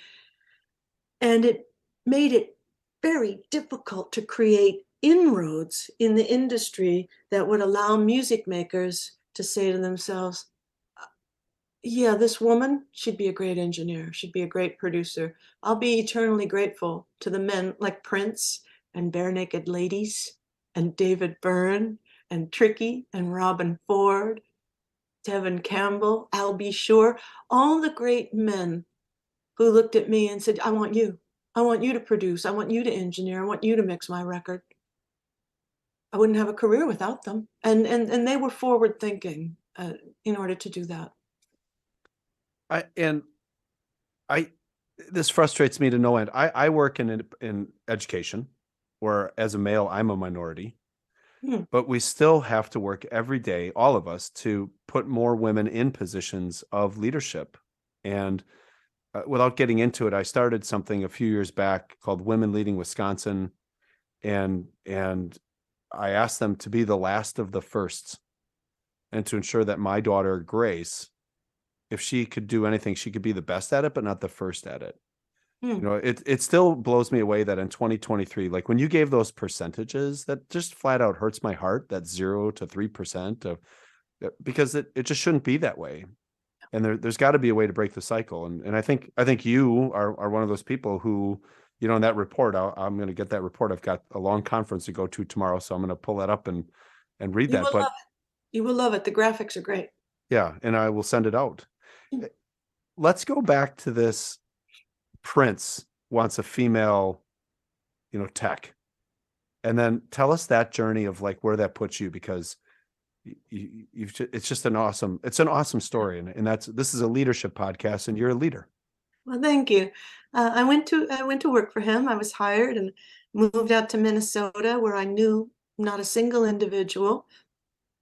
and it made it very difficult to create inroads in the industry that would allow music makers to say to themselves, yeah, this woman, she'd be a great engineer. She'd be a great producer. I'll be eternally grateful to the men like Prince and Bare Naked Ladies and David Byrne and Tricky and Robin Ford, Tevin Campbell, Al B. Sure, all the great men who looked at me and said, I want you. I want you to produce. I want you to engineer. I want you to mix my record. I wouldn't have a career without them. And they were forward thinking in order to do that. This frustrates me to no end. I work in education, where as a male, I'm a minority, but we still have to work every day, all of us, to put more women in positions of leadership. And without getting into it, I started something a few years back called Women Leading Wisconsin. And I asked them to be the last of the firsts and to ensure that my daughter, Grace, if she could do anything, she could be the best at it, but not the first at it. It still blows me away that in 2023, like when you gave those percentages, that just flat out hurts my heart, that 0 to 3% because it just shouldn't be that way. And there's got to be a way to break the cycle. And I think you are one of those people who in that report, I'm going to get that report. I've got a long conference to go to tomorrow, so I'm going to pull that up and read You that. will But love it. You will love it. The graphics are great. yeah, and I will send it out. Let's go back to this. Prince wants a female, tech. And then tell us that journey of like where that puts you, because it's just an awesome story. And this is a leadership podcast and you're a leader. Well, thank you. I went to work for him. I was hired and moved out to Minnesota, where I knew not a single individual.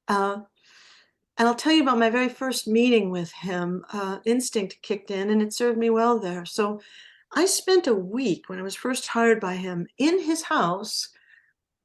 And I'll tell you about my very first meeting with him. Instinct kicked in, and it served me well there. So I spent a week when I was first hired by him in his house,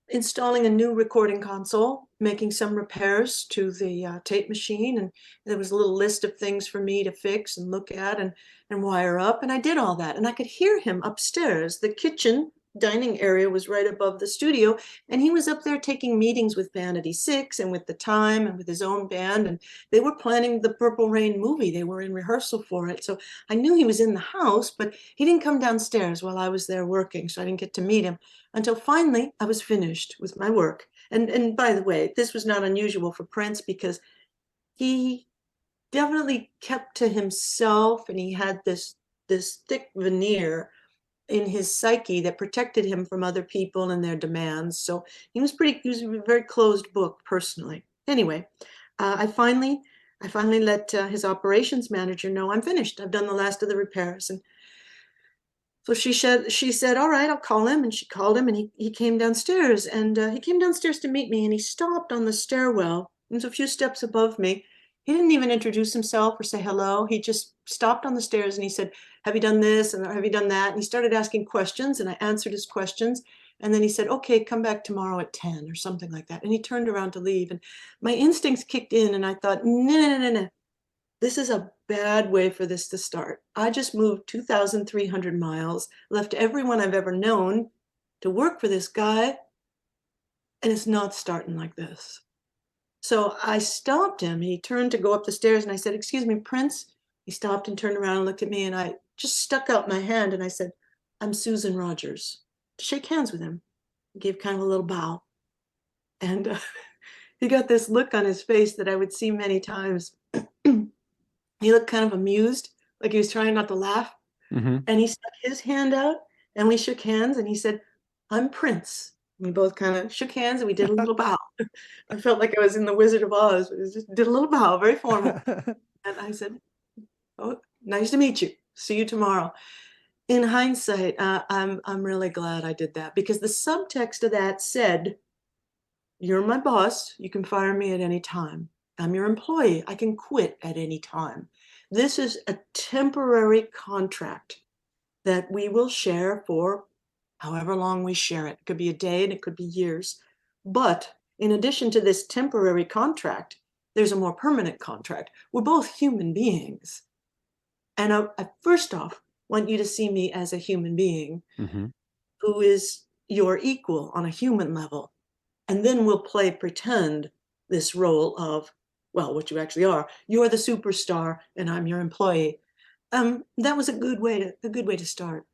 installing a new recording console, making some repairs to the tape machine, and there was a little list of things for me to fix and look at and wire up, and I did all that. And I could hear him upstairs. The kitchen dining area was right above the studio, and he was up there taking meetings with Vanity Six and with the Time and with his own band, and they were planning the Purple Rain movie. They were in rehearsal for it. So I knew he was in the house, but he didn't come downstairs while I was there working, so I didn't get to meet him until finally I was finished with my work. And by the way, this was not unusual for Prince, because he definitely kept to himself, and he had this thick veneer in his psyche that protected him from other people and their demands. So he was a very closed book personally. Anyway, I finally let his operations manager know I'm finished. I've done the last of the repairs. And so she said, all right, I'll call him. And she called him, and he came downstairs, and he came downstairs to meet me, and he stopped on the stairwell. It was a few steps above me. He didn't even introduce himself or say hello. He just stopped on the stairs, and he said, have you done this? And have you done that? And he started asking questions, and I answered his questions. And then he said, okay, come back tomorrow at 10 or something like that. And he turned around to leave, and my instincts kicked in, and I thought, no. This is a bad way for this to start. I just moved 2,300 miles, left everyone I've ever known to work for this guy, and it's not starting like this. So I stopped him. He turned to go up the stairs, and I said, excuse me, Prince. He stopped and turned around and looked at me, and I just stuck out my hand, and I said, I'm Susan Rogers. To shake hands with him. He gave kind of a little bow. And he got this look on his face that I would see many times. He looked kind of amused, like he was trying not to laugh. Mm-hmm. And he stuck his hand out, and we shook hands, and he said, I'm Prince. And we both kind of shook hands, and we did a little bow. I felt like I was in the Wizard of Oz. We just did a little bow, very formal. And I said, oh, nice to meet you. See you tomorrow. In hindsight, I'm really glad I did that, because the subtext of that said, you're my boss. You can fire me at any time. I'm your employee. I can quit at any time. This is a temporary contract that we will share for however long we share it. It could be a day and it could be years. But in addition to this temporary contract, there's a more permanent contract. We're both human beings. And I first off want you to see me as a human being who is your equal on a human level. And then we'll play pretend this role of, well, what you actually are. You're the superstar and I'm your employee. That was a good way to start.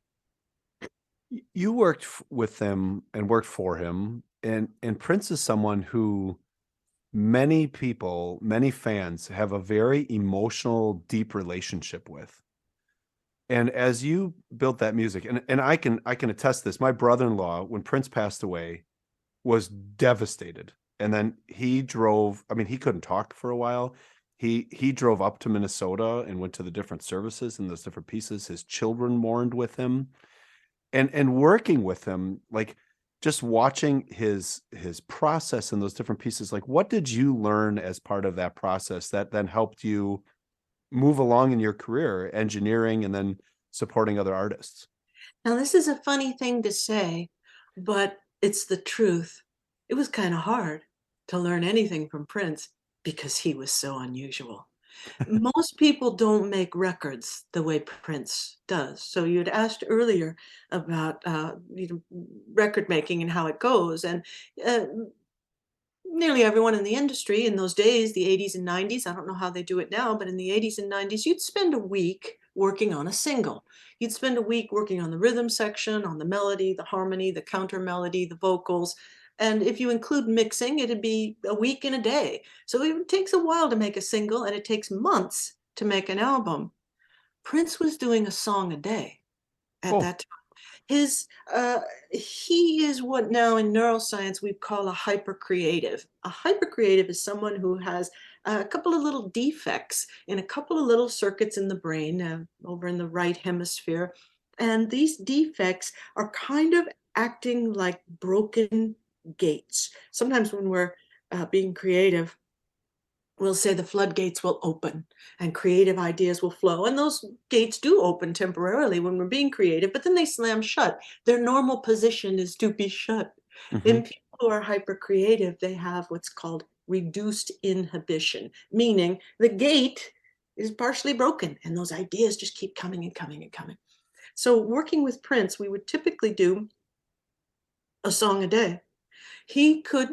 You worked with him and worked for him, and Prince is someone who many people, many fans have a very emotional, deep relationship with. And as you built that music, and I can attest this, my brother-in-law, when Prince passed away, was devastated. And then he drove, I mean, he couldn't talk for a while. He drove up to Minnesota and went to the different services and those different pieces. His children mourned with him. And working with him, like just watching his process in those different pieces, like what did you learn as part of that process that then helped you move along in your career, engineering and then supporting other artists? Now, this is a funny thing to say, but it's the truth. It was kind of hard to learn anything from Prince because he was so unusual. Most people don't make records the way Prince does. So you'd asked earlier about record making and how it goes. And nearly everyone in the industry in those days, the 80s and 90s, I don't know how they do it now, but in the 80s and 90s, you'd spend a week working on a single. You'd spend a week working on the rhythm section, on the melody, the harmony, the counter melody, the vocals. And if you include mixing, it'd be a week and a day. So it takes a while to make a single, and it takes months to make an album. Prince was doing a song a day at Oh, that time. His he is what now in neuroscience we call a hypercreative. A hypercreative is someone who has a couple of little defects in a couple of little circuits in the brain over in the right hemisphere. And these defects are kind of acting like broken gates. Sometimes when we're being creative, we'll say the floodgates will open and creative ideas will flow. And those gates do open temporarily when we're being creative, but then they slam shut. Their normal position is to be shut. hmm. In people who are hyper creative, they have what's called reduced inhibition, meaning the gate is partially broken and those ideas just keep coming and coming and coming. So working with Prince, we would typically do a song a day. He could,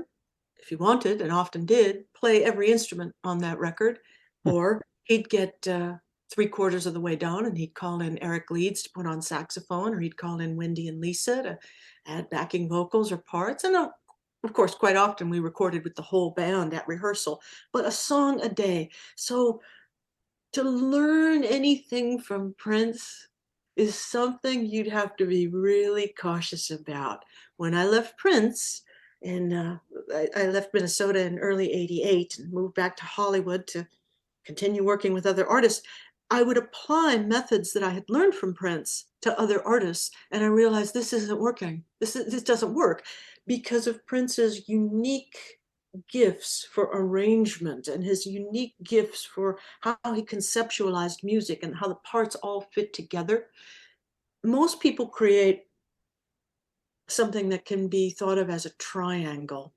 if he wanted, and often did, play every instrument on that record, or he'd get 3/4 of the way down and he'd call in Eric Leeds to put on saxophone, or he'd call in Wendy and Lisa to add backing vocals or parts. And of course, quite often we recorded with the whole band at rehearsal, but a song a day. So to learn anything from Prince is something you'd have to be really cautious about. When I left Prince, and I left Minnesota in early '88 and moved back to Hollywood to continue working with other artists, I would apply methods that I had learned from Prince to other artists, and I realized this isn't working. This doesn't work because of Prince's unique gifts for arrangement and his unique gifts for how he conceptualized music and how the parts all fit together. Most people create something that can be thought of as a triangle.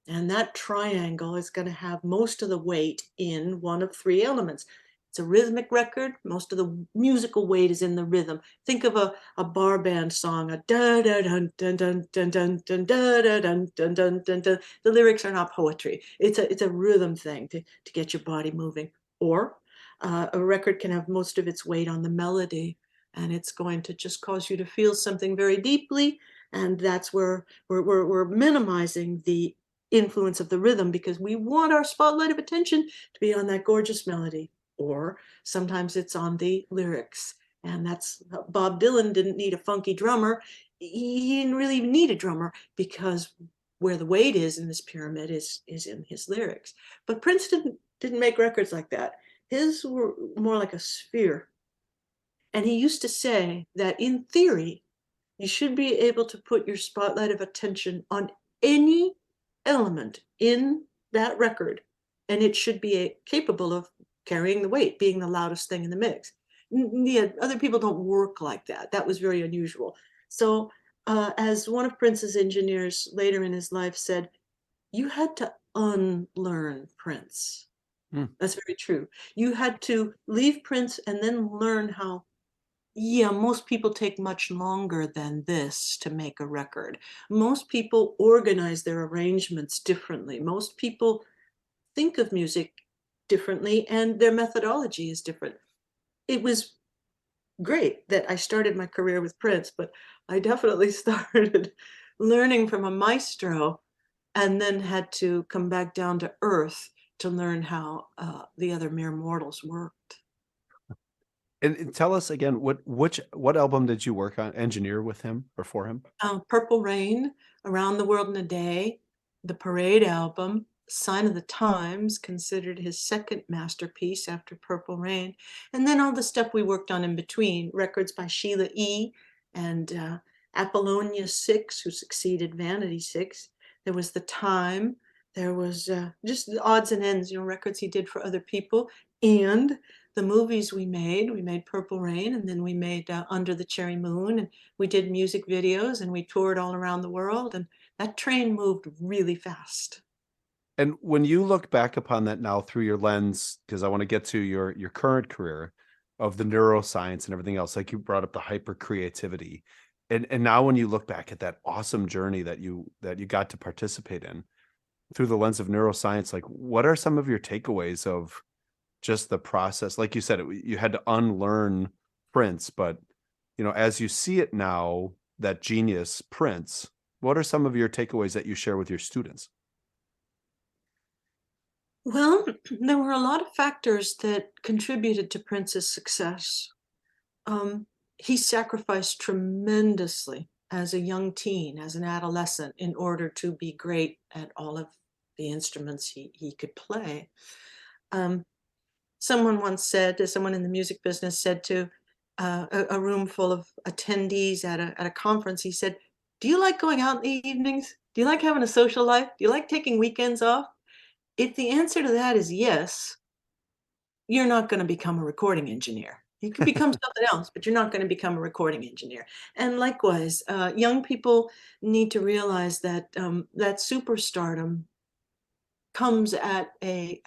And that triangle is going to have most of the weight in one of three elements. It's a rhythmic record. Most of the musical weight is in the rhythm. Think of a bar band song, a da da dun dun dun dun dun dun da da dun dun dun dun dun. The lyrics are not poetry. It's a rhythm thing to get your body moving. Or a record can have most of its weight on the melody, and it's going to just cause you to feel something very deeply. And that's where we're minimizing the influence of the rhythm because we want our spotlight of attention to be on that gorgeous melody. Or sometimes it's on the lyrics. And that's Bob Dylan didn't need a funky drummer. He didn't really even need a drummer because where the weight is in this pyramid is in his lyrics. But Prince didn't make records like that. His were more like a sphere. And he used to say that in theory, you should be able to put your spotlight of attention on any element in that record, and it should be capable of carrying the weight, being the loudest thing in the mix. Yeah, other people don't work like that. That was very unusual. So as one of Prince's engineers later in his life said, you had to unlearn Prince. Hmm. That's very true. You had to leave Prince and then learn how, yeah, most people take much longer than this to make a record. Most people organize their arrangements differently. Most people think of music differently, and their methodology is different. It was great that I started my career with Prince, but I definitely started learning from a maestro and then had to come back down to earth to learn how the other mere mortals worked. And tell us again, what album did you work on, engineer with him or for him? Purple Rain, Around the World in a Day, the Parade album, Sign of the Times, considered his second masterpiece after Purple Rain, and then all the stuff we worked on in between, records by Sheila E. and Apollonia 6, who succeeded Vanity 6. There was The Time. There was just the odds and ends, records he did for other people, and the movies we made Purple Rain, and then we made Under the Cherry Moon, and we did music videos, and we toured all around the world, and that train moved really fast. And when you look back upon that now through your lens, because I want to get to your current career of the neuroscience and everything else, like you brought up the hyper creativity, and now when you look back at that awesome journey that you got to participate in through the lens of neuroscience, like what are some of your takeaways of just the process. Like you said, you had to unlearn Prince, but as you see it now, that genius Prince, what are some of your takeaways that you share with your students? Well, there were a lot of factors that contributed to Prince's success. He sacrificed tremendously as a young teen, as an adolescent, in order to be great at all of the instruments he could play. Someone once said, someone in the music business said to a room full of attendees at a conference, he said, "Do you like going out in the evenings? Do you like having a social life? Do you like taking weekends off?" If the answer to that is yes, you're not going to become a recording engineer. You could become something else, but you're not going to become a recording engineer. And likewise, young people need to realize that that superstardom comes at a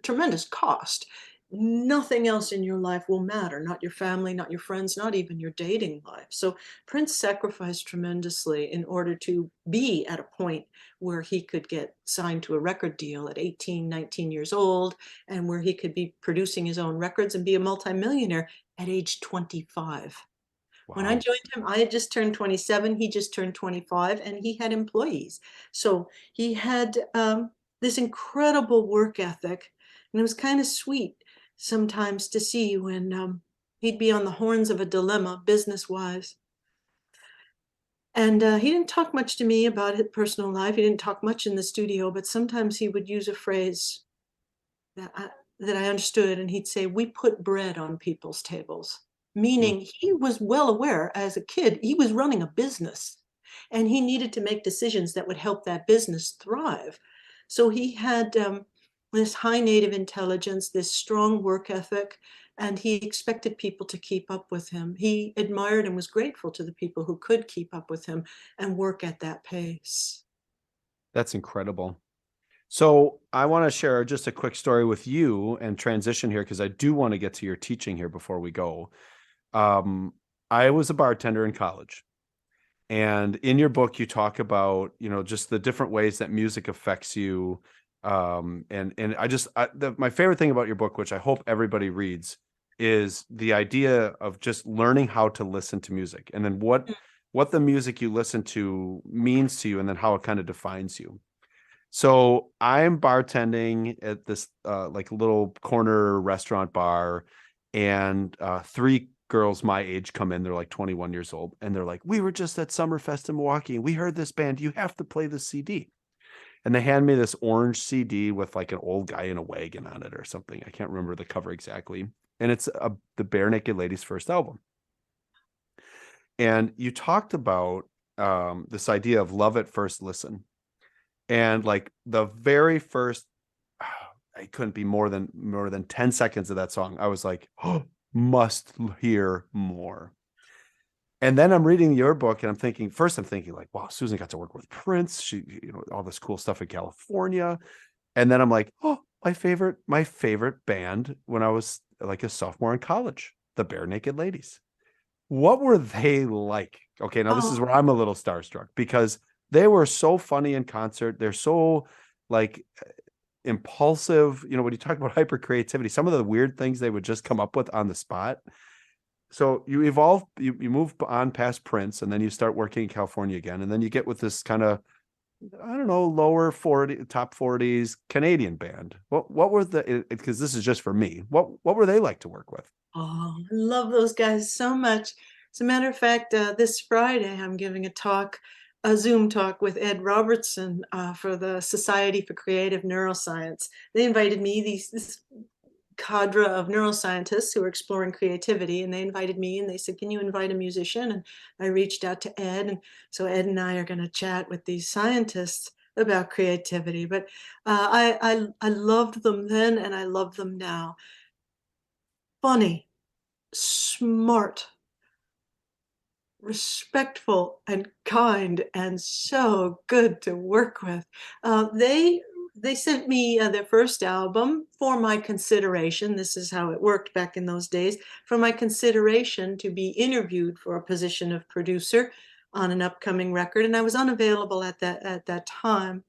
tremendous cost. Nothing else in your life will matter, not your family, not your friends, not even your dating life. So Prince sacrificed tremendously in order to be at a point where he could get signed to a record deal at 18, 19 years old, and where he could be producing his own records and be a multimillionaire at age 25. When I Wow. joined him, I had just turned 27, he just turned 25, and he had employees. So he had this incredible work ethic, and it was kind of sweet sometimes to see when he'd be on the horns of a dilemma business-wise. And he didn't talk much to me about his personal life. He didn't talk much in the studio, but sometimes he would use a phrase that I understood, and he'd say, "We put bread on people's tables," Mm. meaning he was well aware as a kid he was running a business, and he needed to make decisions that would help that business thrive. So he had this high native intelligence, this strong work ethic, and he expected people to keep up with him. He admired and was grateful to the people who could keep up with him and work at that pace. That's incredible. So I want to share just a quick story with you and transition here because I do want to get to your teaching here before we go. I was a bartender in college. And in your book, you talk about, just the different ways that music affects you. And my favorite thing about your book, which I hope everybody reads, is the idea of just learning how to listen to music, and then what the music you listen to means to you, and then how it kind of defines you. So I'm bartending at this like little corner restaurant bar, and three girls my age come in. They're like 21 years old, and they're like, "We were just at Summerfest in Milwaukee, and we heard this band. You have to play the CD." And they hand me this orange CD with like an old guy in a wagon on it or something. I can't remember the cover exactly. And it's the Bare Naked Ladies' first album. And you talked about this idea of love at first listen. And like the very first, I couldn't be more than 10 seconds of that song, I was like, oh, must hear more. And then I'm reading your book and I'm thinking like, wow, Susan got to work with Prince. She, all this cool stuff in California. And then I'm like, oh, my favorite band when I was like a sophomore in college, the Bare Naked Ladies. What were they like? Okay, now this is Oh, where I'm a little starstruck because they were so funny in concert. They're so like impulsive. When you talk about hyper creativity, some of the weird things they would just come up with on the spot. So you evolve, you move on past Prince, and then you start working in California again, and then you get with this kind of, I don't know, lower 40, top 40s Canadian band. What were because this is just for me. What were they like to work with? oh, I love those guys so much. As a matter of fact, this Friday I'm giving a Zoom talk with Ed Robertson for the Society for Creative Neuroscience. They invited me, this cadre of neuroscientists who are exploring creativity, and they invited me and they said, "Can you invite a musician?" And I reached out to Ed, and so Ed and I are going to chat with these scientists about creativity. But I loved them then and I love them now. Funny, smart, respectful, and kind, and so good to work with. They sent me their first album for my consideration. This is how it worked back in those days. For my consideration to be interviewed for a position of producer on an upcoming record, and I was unavailable at that time.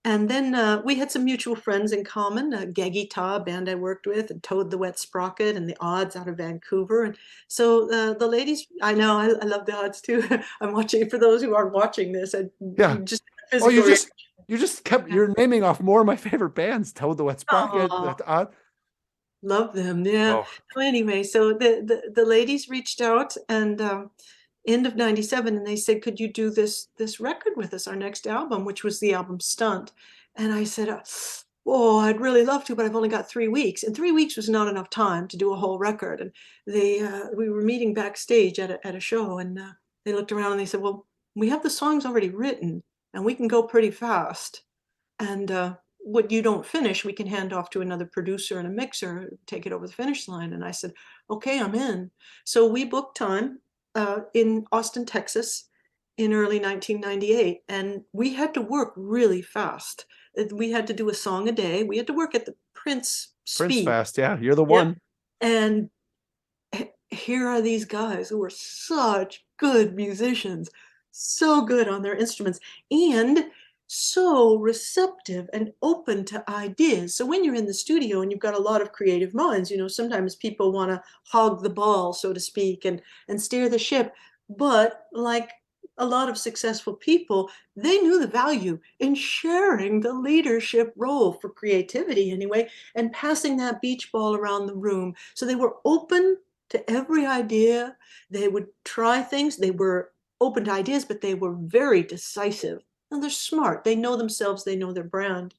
And then we had some mutual friends in common, Geggy Ta, a band I worked with, and Toad the Wet Sprocket, and the Odds out of Vancouver. And so the ladies, I know, I love the Odds too. I'm watching, for those who aren't watching this, I Yeah. just Oh, physical you just kept, you're naming off more of my favorite bands. Toad the Wet Sprocket. reaction. Love them, yeah. Oh, So anyway, so the ladies reached out, and end of '97, and they said, "Could you do this record with us, our next album," which was the album Stunt. And I said, "Oh, I'd really love to, but I've only got 3 weeks." And 3 weeks was not enough time to do a whole record. And we were meeting backstage at a show, and they looked around and they said, "Well, we have the songs already written, and we can go pretty fast. And what you don't finish, we can hand off to another producer and a mixer, take it over the finish line." And I said, "Okay, I'm in." So we booked time in Austin, Texas in early 1998. And we had to work really fast. We had to do a song a day. We had to work at the Prince Prince speed. Fast. Yeah, you're the Yeah. one. And here are these guys who were such good musicians, so good on their instruments, and so receptive and open to ideas. So when you're in the studio and you've got a lot of creative minds, sometimes people want to hog the ball, so to speak, and steer the ship. But like a lot of successful people, they knew the value in sharing the leadership role for creativity anyway, and passing that beach ball around the room. So they were open to every idea. They would try things. They were open to ideas, but they were very decisive. And they're smart. They know themselves. They know their brand.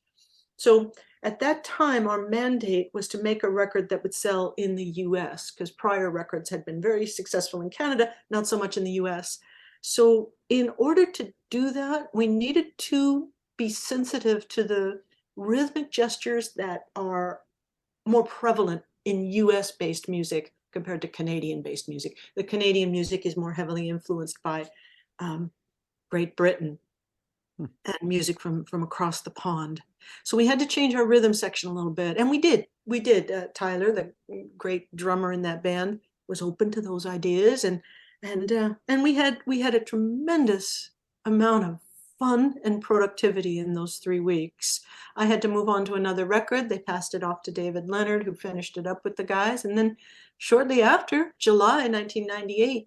So at that time, our mandate was to make a record that would sell in the US, because prior records had been very successful in Canada, not so much in the US. So in order to do that, we needed to be sensitive to the rhythmic gestures that are more prevalent in US-based music compared to Canadian-based music. The Canadian music is more heavily influenced by Great Britain and music from across the pond. So we had to change our rhythm section a little bit, and we did. Tyler, the great drummer in that band, was open to those ideas, and we had a tremendous amount of fun and productivity in those 3 weeks. I had to move on to another record. They passed it off to David Leonard, who finished it up with the guys, and then shortly after, July 1998,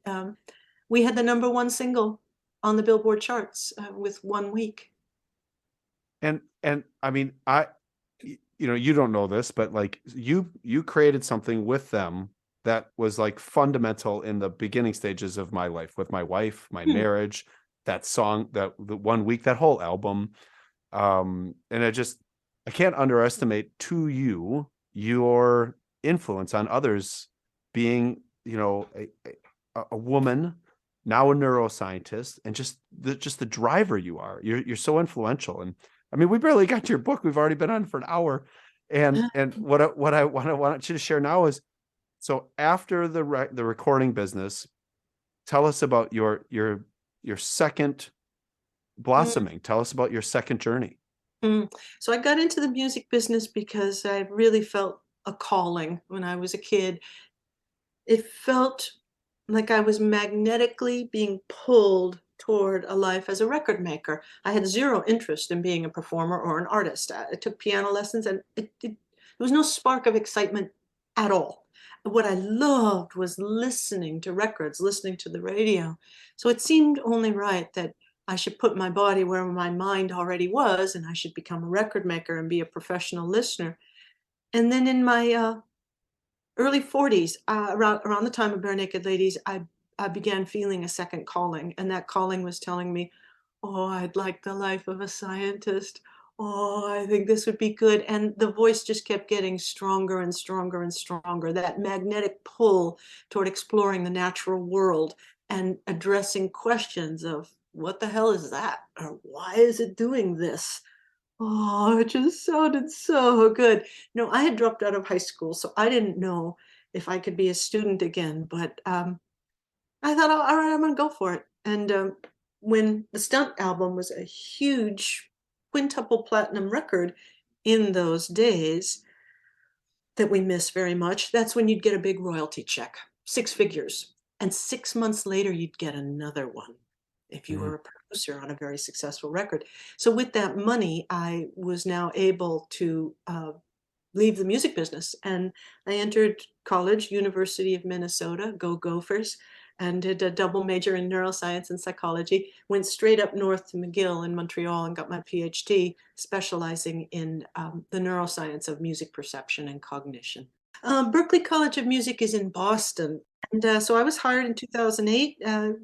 we had the #1 single on the Billboard charts with 1 week. And I mean, you don't know this, but like you created something with them that was like fundamental in the beginning stages of my life, with my wife, my marriage, that song, the 1 week, that whole album. And I can't underestimate to you your influence on others, being, a woman, now a neuroscientist, and just the driver you are. You're so influential. And I mean, we barely got to your book. We've already been on for an hour. And what I want you to share now is, so after the recording business, tell us about your second blossoming. Tell us about your second journey. So I got into the music business because I really felt a calling when I was a kid. It felt like I was magnetically being pulled toward a life as a record maker. I had zero interest in being a performer or an artist. I took piano lessons, and there was no spark of excitement at all. What I loved was listening to records, listening to the radio. So it seemed only right that I should put my body where my mind already was, and I should become a record maker and be a professional listener. And then in my early 40s, around the time of Bare Naked Ladies, I began feeling a second calling, and that calling was telling me, "Oh, I'd like the life of a scientist. Oh, I think this would be good." And the voice just kept getting stronger and stronger and stronger, that magnetic pull toward exploring the natural world and addressing questions of, what the hell is that? Or why is it doing this? Oh, it just sounded so good. No, I had dropped out of high school, so I didn't know if I could be a student again. But I thought, all right, I'm going to go for it. And when the Stunt album was a huge quintuple platinum record in those days that we miss very much, that's when you'd get a big royalty check, 6 figures. And 6 months later, you'd get another one if you were a producer on a very successful record. So with that money, I was now able to leave the music business, and I entered college, University of Minnesota, go Gophers, and did a double major in neuroscience and psychology. Went straight up north to McGill in Montreal and got my PhD, specializing in the neuroscience of music perception and cognition. Berklee College of Music is in Boston. And so I was hired in 2008,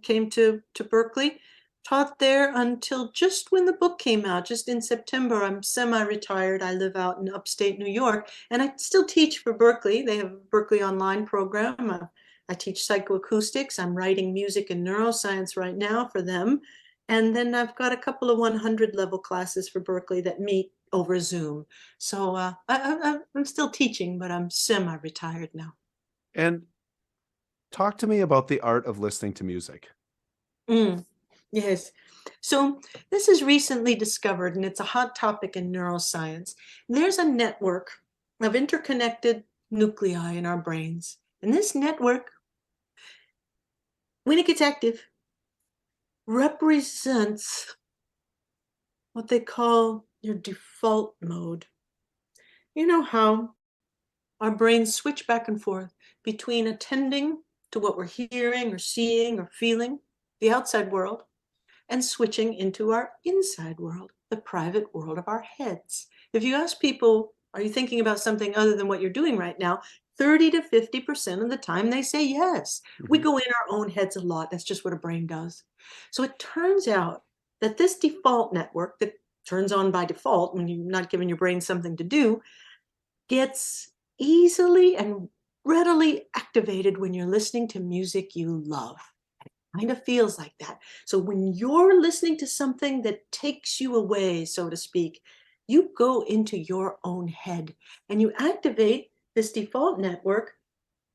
came to Berklee, taught there until just when the book came out, just in September. I'm semi-retired. I live out in upstate New York, and I still teach for Berklee. They have a Berklee Online program. I teach psychoacoustics. I'm writing music and neuroscience right now for them. And then I've got a couple of 100 level classes for Berklee that meet over Zoom. So I'm still teaching, but I'm semi-retired now. And talk to me about the art of listening to music. Yes. So this is recently discovered, and it's a hot topic in neuroscience. There's a network of interconnected nuclei in our brains. And this network, when it gets active, represents what they call your default mode. You know how our brains switch back and forth between attending to what we're hearing or seeing or feeling, the outside world, and switching into our inside world, the private world of our heads. If you ask people, are you thinking about something other than what you're doing right now? 30 to 50% of the time they say yes. We go in our own heads a lot. That's just what a brain does. So it turns out that this default network that turns on by default when you're not giving your brain something to do gets easily and readily activated when you're listening to music you love. It kind of feels like that. So when you're listening to something that takes you away, so to speak, you go into your own head and you activate this default network,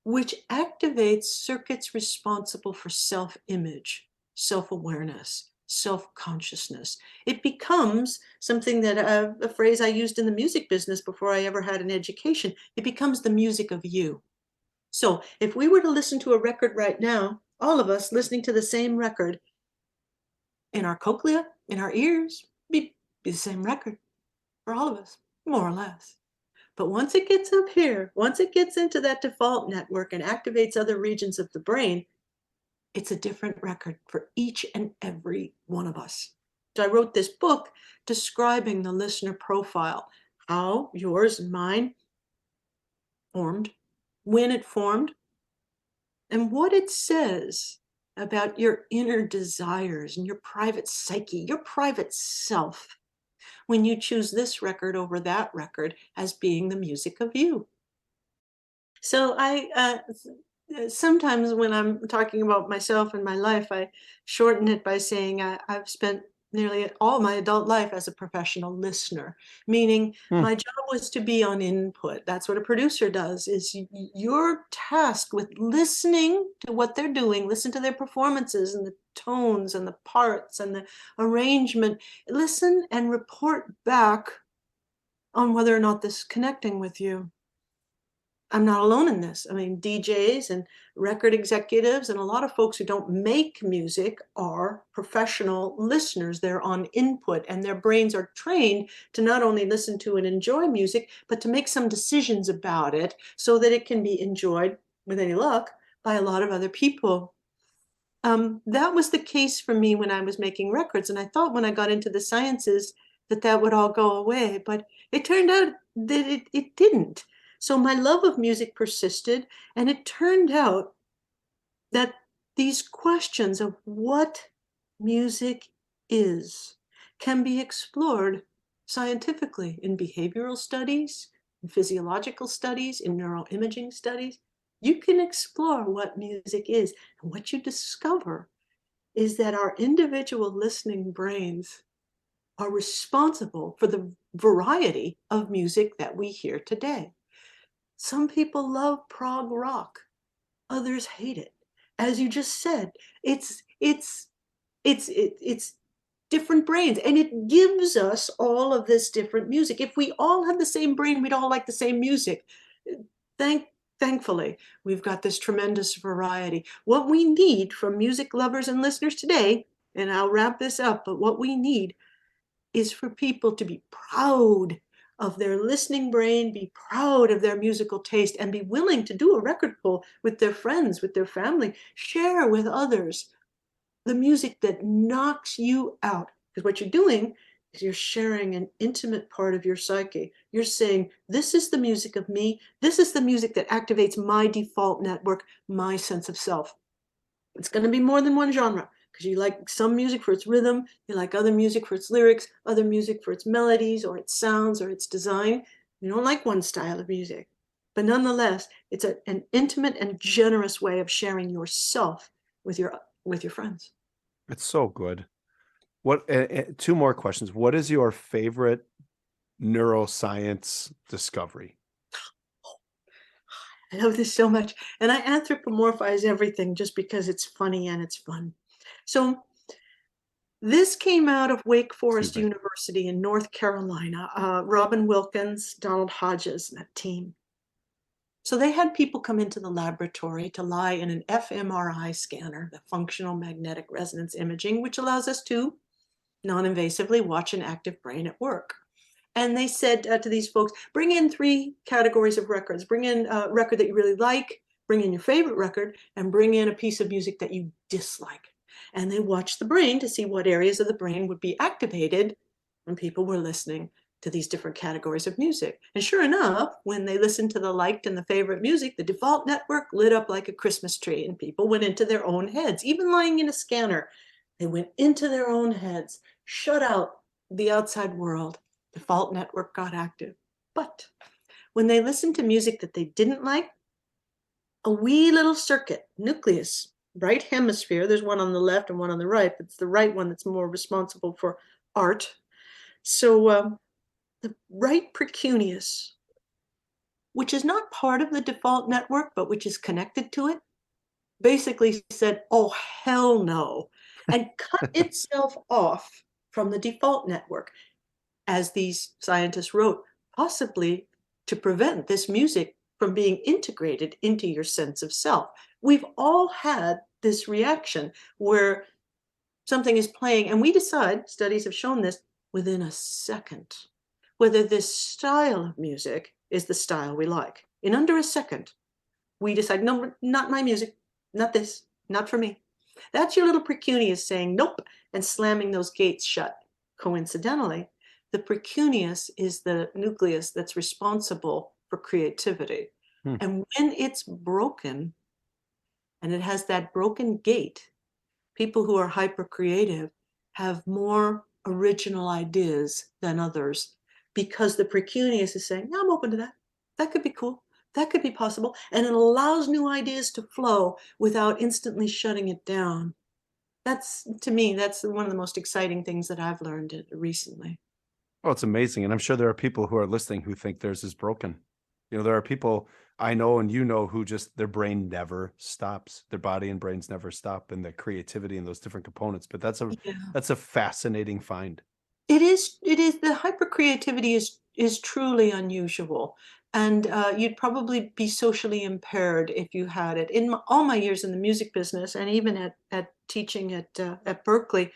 which activates circuits responsible for self-image, self-awareness, self-consciousness. It becomes something that a phrase I used in the music business before I ever had an education. It becomes the music of you. So if we were to listen to a record right now, all of us listening to the same record, in our cochlea, in our ears, be the same record for all of us, more or less. But once it gets up here, once it gets into that default network and activates other regions of the brain, it's a different record for each and every one of us. So I wrote this book describing the listener profile, how yours and mine formed, when it formed, and what it says about your inner desires and your private psyche, your private self, when you choose this record over that record as being the music of you. So sometimes when I'm talking about myself and my life, I shorten it by saying I've spent nearly all my adult life as a professional listener, meaning my job was to be on input. That's what a producer does, is you're tasked with listening to what they're doing, listen to their performances and the tones and the parts and the arrangement, listen and report back on whether or not this is connecting with you. I'm not alone in this. I mean, DJs and record executives and a lot of folks who don't make music are professional listeners. They're on input, and their brains are trained to not only listen to and enjoy music, but to make some decisions about it so that it can be enjoyed, with any luck, by a lot of other people. That was the case for me when I was making records. And I thought when I got into the sciences that would all go away, but it turned out that it didn't. So my love of music persisted, and it turned out that these questions of what music is can be explored scientifically in behavioral studies, in physiological studies, in neuroimaging studies. You can explore what music is, and what you discover is that our individual listening brains are responsible for the variety of music that we hear today. Some people love prog rock, others hate it. As you just said, it's different brains, and it gives us all of this different music. If we all had the same brain, we'd all like the same music. Thankfully, we've got this tremendous variety. What we need from music lovers and listeners today and I'll wrap this up, but what we need is for people to be proud of their listening brain, be proud of their musical taste, and be willing to do a record pull with their friends, with their family, share with others the music that knocks you out. Because what you're doing is you're sharing an intimate part of your psyche. You're saying, this is the music of me. This is the music that activates my default network, my sense of self. It's going to be more than one genre, because you like some music for its rhythm, you like other music for its lyrics, other music for its melodies or its sounds or its design. You don't like one style of music. But nonetheless, it's an intimate and generous way of sharing yourself with your friends. It's so good. What? Two more questions. What is your favorite neuroscience discovery? I love this so much. And I anthropomorphize everything just because it's funny and it's fun. So this came out of Wake Forest University in North Carolina. Robin Wilkins, Donald Hodges, and that team. So they had people come into the laboratory to lie in an fMRI scanner, the functional magnetic resonance imaging, which allows us to non-invasively watch an active brain at work. And they said to these folks, bring in 3 categories of records. Bring in a record that you really like, bring in your favorite record, and bring in a piece of music that you dislike. And they watched the brain to see what areas of the brain would be activated when people were listening to these different categories of music. And sure enough, when they listened to the liked and the favorite music, the default network lit up like a Christmas tree, and people went into their own heads, even lying in a scanner. They went into their own heads, shut out the outside world. Default network got active. But when they listened to music that they didn't like, a wee little circuit, nucleus, right hemisphere, there's one on the left and one on the right, but it's the right one that's more responsible for art. So the right precuneus, which is not part of the default network, but which is connected to it, basically said, oh, hell no, and cut itself off from the default network. As these scientists wrote, possibly to prevent this music from being integrated into your sense of self. We've all had this reaction where something is playing and we decide, studies have shown this, within a second, whether this style of music is the style we like. In under a second, we decide, no, not my music, not this, not for me. That's your little precuneus saying nope and slamming those gates shut. Coincidentally, the precuneus is the nucleus that's responsible for creativity. And when it's broken, and it has that broken gate, people who are hyper creative have more original ideas than others, because the precuneus is saying, yeah, I'm open to that. That could be cool. That could be possible. And it allows new ideas to flow without instantly shutting it down. That's, to me, that's one of the most exciting things that I've learned recently. Oh, it's amazing. And I'm sure there are people who are listening who think theirs is broken. You know, there are people I know and you know who just their brain never stops. Their body and brains never stop, and the creativity and those different components. But that's a fascinating find. It is the hypercreativity is truly unusual. And you'd probably be socially impaired if you had it. In all my years in the music business, and even at teaching at Berkeley,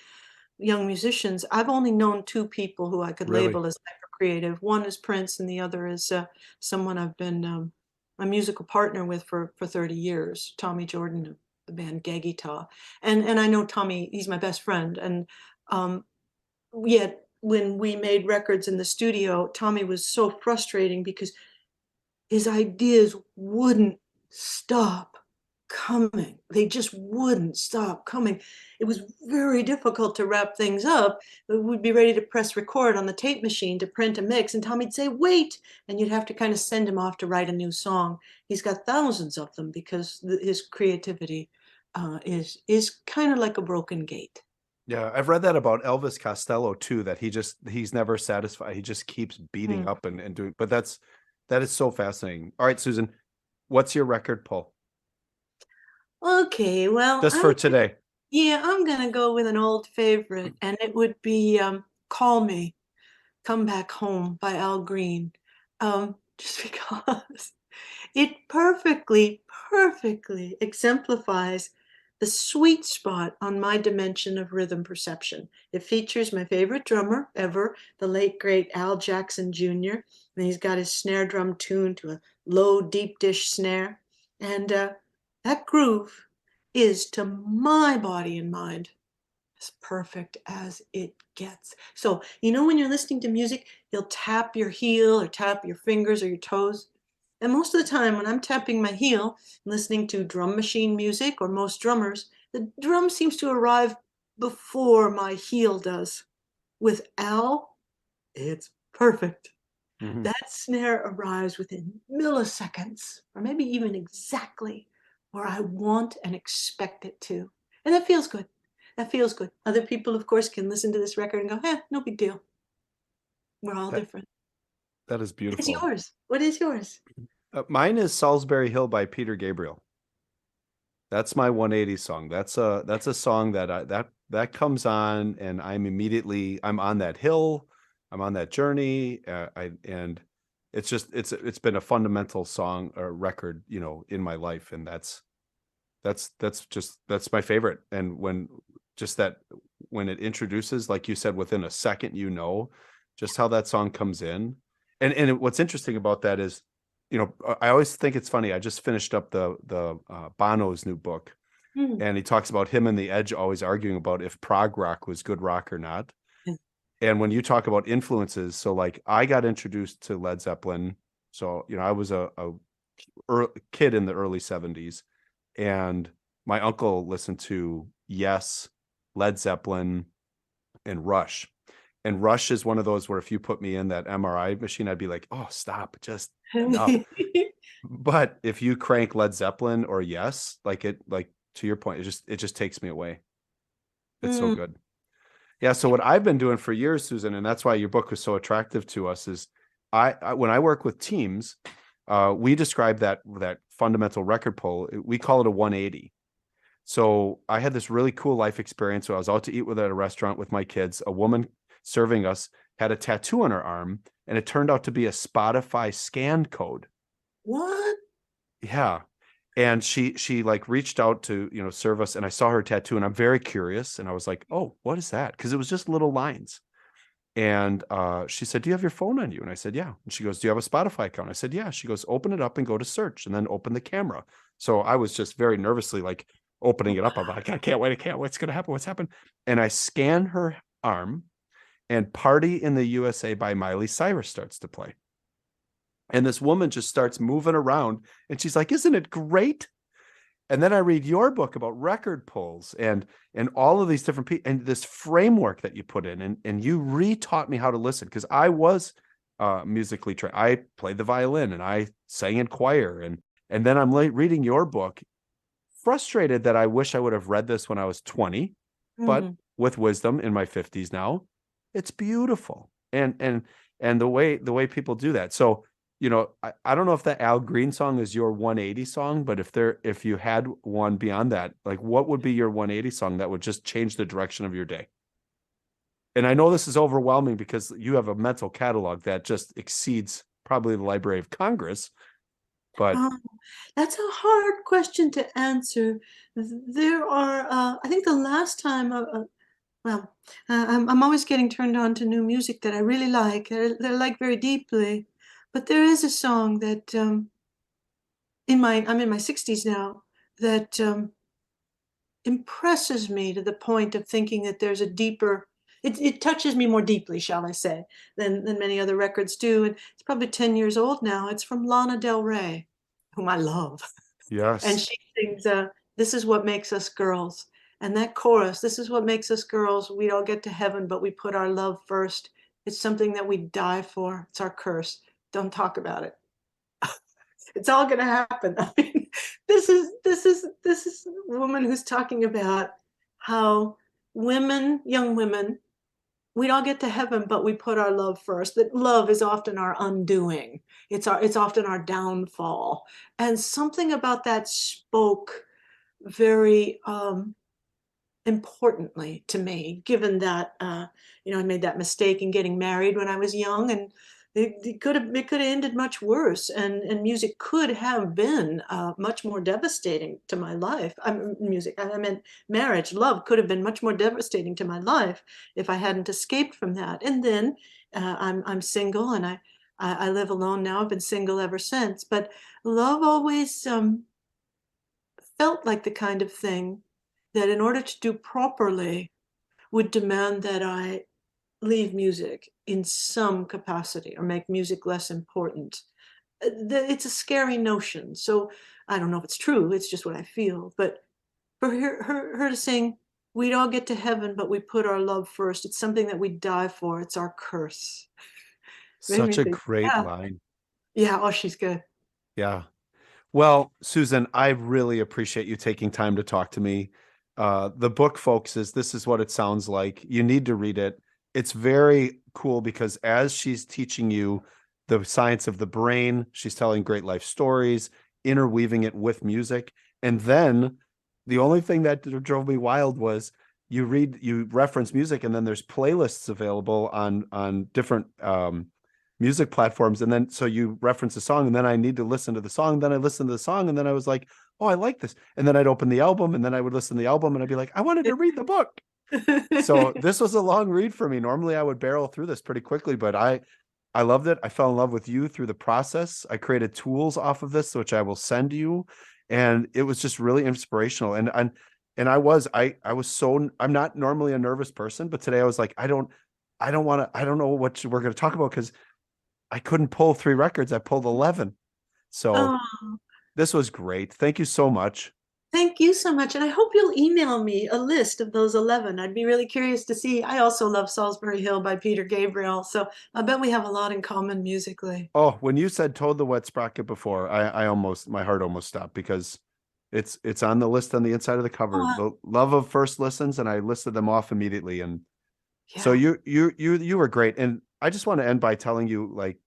young musicians, I've only known 2 people who I could label as hypercreative. One is Prince, and the other is someone I've been a musical partner with for 30 years, Tommy Jordan of the band Gagita. And I know Tommy, he's my best friend. And yet when we made records in the studio, Tommy was so frustrating because his ideas wouldn't stop coming. They just wouldn't stop coming. It was very difficult to wrap things up. We'd be ready to press record on the tape machine to print a mix, and Tommy'd say, wait, and you'd have to kind of send him off to write a new song. He's got thousands of them because his creativity is kind of like a broken gate. Yeah, I've read that about Elvis Costello too, that he's never satisfied. He just keeps beating up and doing, but that is so fascinating. All right, Susan, what's your record pull? Okay, well, Just for today. Yeah, I'm gonna go with an old favorite, and it would be Call Me, Come Back Home by Al Green. Just because it perfectly exemplifies the sweet spot on my dimension of rhythm perception. It features my favorite drummer ever, the late great Al Jackson Jr. And he's got his snare drum tuned to a low deep dish snare. And that groove is, to my body and mind, as perfect as it gets. So, when you're listening to music, you'll tap your heel or tap your fingers or your toes. And most of the time, when I'm tapping my heel, listening to drum machine music or most drummers, the drum seems to arrive before my heel does. With Al, it's perfect. Mhm. That snare arrives within milliseconds, or maybe even exactly where I want and expect it to. And that feels good. That feels good. Other people, of course, can listen to this record and go, no big deal. We're all That different. that is It's beautiful. yours. What is yours? Mine is Salisbury Hill by Peter Gabriel. That's my 180 song. That's a song that comes on, and I'm on that hill. I'm on that journey. And it's been a fundamental song or record, in my life, and that's my favorite. And when it introduces, like you said, within a second, just how that song comes in. And what's interesting about that is, I always think it's funny. I just finished up the Bono's new book, Mm. and he talks about him and the Edge always arguing about if prog rock was good rock or not. Yeah. And when you talk about influences, so like I got introduced to Led Zeppelin. So, I was a kid in the early 70s, and my uncle listened to Yes, Led Zeppelin, and Rush. And Rush is one of those where if you put me in that MRI machine, I'd be like, oh, stop, just enough. But if you crank Led Zeppelin or Yes, like to your point, it just takes me away. It's so good. Yeah. So what I've been doing for years, Susan, and that's why your book was so attractive to us, is when I work with teams, we describe that fundamental record pull. We call it a 180. So I had this really cool life experience where I was out to eat at a restaurant with my kids. A woman serving us had a tattoo on her arm, and it turned out to be a Spotify scan code. What? Yeah. And she like reached out to, serve us, and I saw her tattoo, and I'm very curious. And I was like, oh, what is that? Because it was just little lines. And she said, do you have your phone on you? And I said, yeah. And she goes, do you have a Spotify account? I said, yeah. She goes, open it up and go to search, and then open the camera. So I was just very nervously like opening it up. I'm like, I can't wait. What's going to happen? What's happened? And I scan her arm, and Party in the USA by Miley Cyrus starts to play. And this woman just starts moving around, and she's like, isn't it great? And then I read your book about record pulls and all of these different people and this framework that you put in, and you re-taught me how to listen, because I was musically trained. I played the violin and I sang in choir, and then I'm reading your book, frustrated that I wish I would have read this when I was 20, but with wisdom in my 50s now, it's beautiful. And the way people do that. So, I don't know if that Al Green song is your 180 song, but if you had one beyond that, like what would be your 180 song that would just change the direction of your day? And I know this is overwhelming because you have a mental catalog that just exceeds probably the Library of Congress, but That's a hard question to answer. There are, I think the last time, I'm always getting turned on to new music that I really like, that I like very deeply. But there is a song that I'm in my 60s now, that impresses me to the point of thinking that there's a deeper, it touches me more deeply, shall I say, than many other records do. And it's probably 10 years old now. It's from Lana Del Rey, whom I love. And yes. she sings, this is what makes us girls. And that chorus, this is what makes us girls. We all get to heaven, but we put our love first. It's something that we die for. It's our curse. Don't talk about it. It's all going to happen. I mean, this is a woman who's talking about how young women, we all get to heaven, but we put our love first. That love is often our undoing. It's often our downfall. And something about that spoke very importantly to me, given that I made that mistake in getting married when I was young, and it could have ended much worse, and music could have been much more devastating to my life. I meant marriage, love could have been much more devastating to my life if I hadn't escaped from that. And then I'm single, and I live alone now. I've been single ever since. But love always felt like the kind of thing that, in order to do properly, would demand that I leave music in some capacity or make music less important. It's a scary notion. So I don't know if it's true. It's just what I feel. But for her to sing, "We'd all get to heaven, but we put our love first. It's something that we die for. It's our curse." Made me Such a think, great yeah, line. yeah. Oh, she's good. Yeah. Well, Susan, I really appreciate you taking time to talk to me. The book, folks, this is what it sounds like. You need to read it. It's very cool because as she's teaching you the science of the brain, she's telling great life stories, interweaving it with music. And then the only thing that drove me wild was you reference music, and then there's playlists available on different music platforms. And then so you reference a song, and then I need to listen to the song. Then I listened to the song, and then I was like, oh, I like this. And then I'd open the album, and then I would listen to the album, and I'd be like, I wanted to read the book. So this was a long read for me. Normally I would barrel through this pretty quickly, but I loved it. I fell in love with you through the process. I created tools off of this, which I will send you. And it was just really inspirational. And I was so, I'm not normally a nervous person, but today I was like, I don't know what we're going to talk about, because I couldn't pull 3 records. I pulled 11. So Oh, this was great. Thank you so much. thank you so much. And I hope you'll email me a list of those 11. I'd be really curious to see. I also love Salisbury Hill by Peter Gabriel. So I bet we have a lot in common musically. Oh, when you said Toad the Wet Sprocket before, my heart almost stopped, because it's on the list on the inside of the cover. Oh, The love of first listens, and I listed them off immediately. And so yeah. you were great. And I just want to end by telling you, like,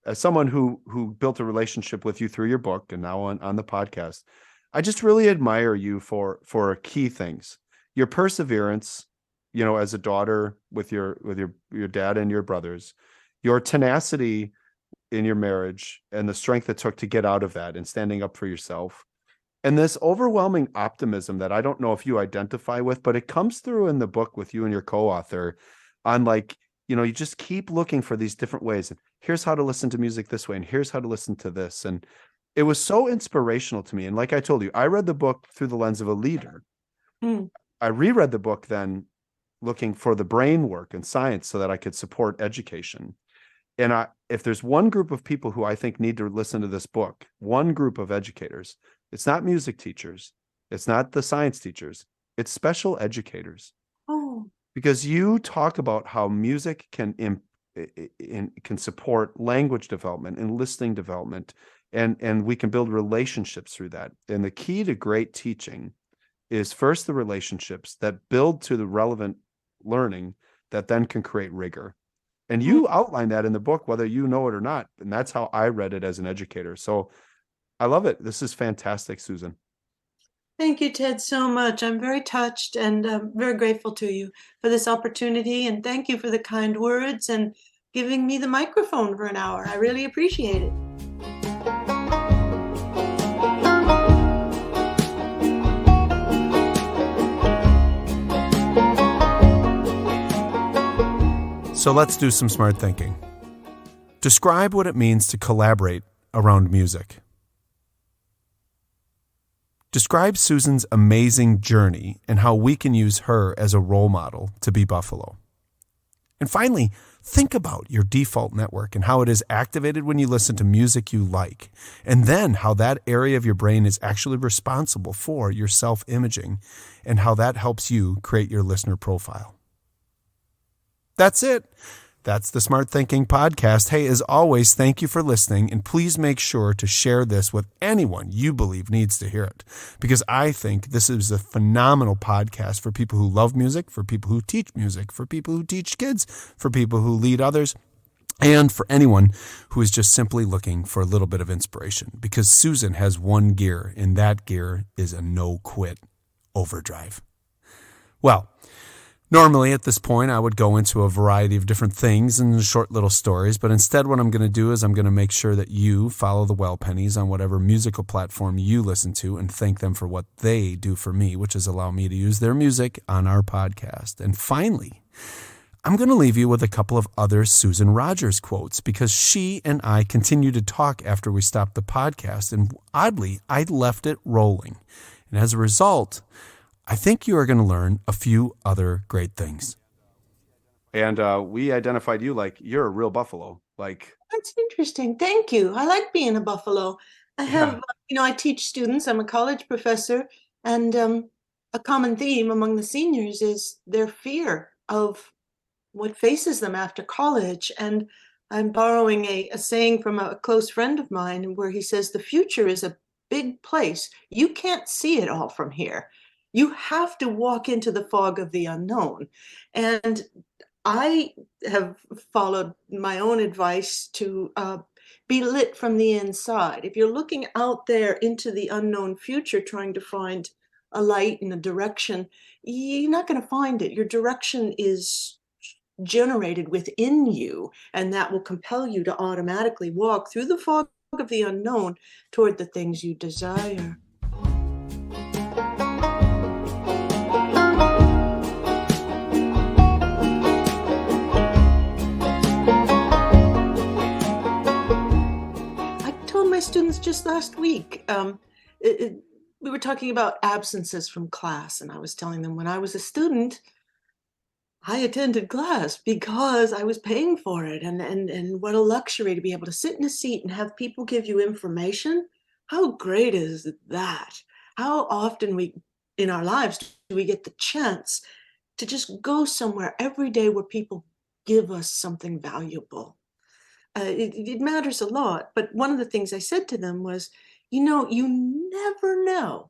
as someone who built a relationship with you through your book and now on the podcast, I just really admire you for key things. Your perseverance, as a daughter with your dad and your brothers, your tenacity in your marriage, and the strength it took to get out of that and standing up for yourself. And this overwhelming optimism that I don't know if you identify with, but it comes through in the book with you and your co-author on, like, you just keep looking for these different ways. And here's how to listen to music this way, and here's how to listen to this. And it was so inspirational to me. And like I told you, I read the book through the lens of a leader. Mm. I reread the book then looking for the brain work and science so that I could support education. And if there's one group of people who I think need to listen to this book, one group of educators, it's not music teachers, it's not the science teachers, it's special educators. Oh, Because you talk about how music can support language development and listening development, and we can build relationships through that. And the key to great teaching is first the relationships that build to the relevant learning that then can create rigor. And you outline that in the book, whether you know it or not. And that's how I read it as an educator. So I love it. This is fantastic, Susan. thank you, Ted, so much. I'm very touched and very grateful to you for this opportunity. And thank you for the kind words and giving me the microphone for an hour. I really appreciate it. So let's do some smart thinking. Describe what it means to collaborate around music. Describe Susan's amazing journey and how we can use her as a role model to be Buffalo. And finally, think about your default network and how it is activated when you listen to music you like, and then how that area of your brain is actually responsible for your self-imaging and how that helps you create your listener profile. That's it. That's the Smart Thinking Podcast. Hey, as always, thank you for listening, and please make sure to share this with anyone you believe needs to hear it, because I think this is a phenomenal podcast for people who love music, for people who teach music, for people who teach kids, for people who lead others, and for anyone who is just simply looking for a little bit of inspiration, because Susan has one gear, and that gear is a no-quit overdrive. Well, Normally, at this point, I would go into a variety of different things and short little stories, but instead what I'm going to do is I'm going to make sure that you follow the Well Pennies on whatever musical platform you listen to and thank them for what they do for me, which is allow me to use their music on our podcast. And finally, I'm going to leave you with a couple of other Susan Rogers quotes because she and I continued to talk after we stopped the podcast, and oddly, I left it rolling. And as a result, I think you are going to learn a few other great things. And we identified you like you're a real buffalo. Like, that's interesting. Thank you. I like being a buffalo. I have, I teach students. I'm a college professor, and a common theme among the seniors is their fear of what faces them after college. And I'm borrowing a saying from a close friend of mine where he says, the future is a big place. You can't see it all from here. You have to walk into the fog of the unknown. And I have followed my own advice to be lit from the inside. If you're looking out there into the unknown future, trying to find a light and a direction, you're not going to find it. Your direction is generated within you, and that will compel you to automatically walk through the fog of the unknown toward the things you desire. Students just last week, we were talking about absences from class, and I was telling them when I was a student, I attended class because I was paying for it, and what a luxury to be able to sit in a seat and have people give you information. How great is that? How often in our lives do we get the chance to just go somewhere every day where people give us something valuable? It matters a lot. But one of the things I said to them was, you never know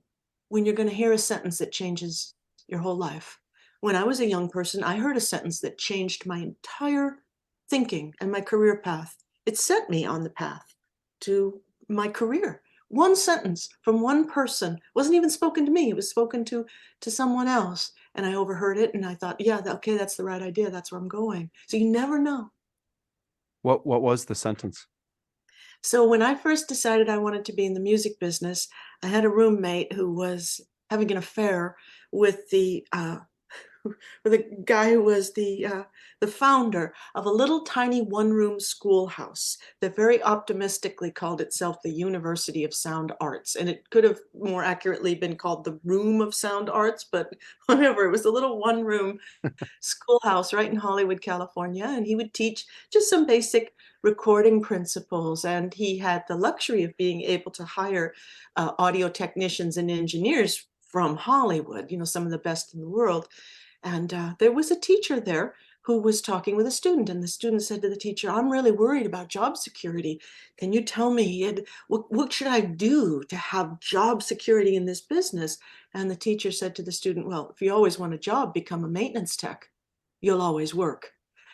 when you're going to hear a sentence that changes your whole life. When I was a young person, I heard a sentence that changed my entire thinking and my career path. It set me on the path to my career. One sentence from one person wasn't even spoken to me. It was spoken to someone else. And I overheard it and I thought, yeah, okay, that's the right idea. That's where I'm going. So you never know. What was the sentence? So when I first decided I wanted to be in the music business, I had a roommate who was having an affair with the guy who was the founder of a little tiny one-room schoolhouse that very optimistically called itself the University of Sound Arts. And it could have more accurately been called the Room of Sound Arts, but whatever. It was a little one-room schoolhouse right in Hollywood, California. And he would teach just some basic recording principles. And he had the luxury of being able to hire audio technicians and engineers from Hollywood, some of the best in the world. And there was a teacher there who was talking with a student, and the student said to the teacher, I'm really worried about job security. Can you tell me what should I do to have job security in this business? And the teacher said to the student, well, if you always want a job, become a maintenance tech. You'll always work.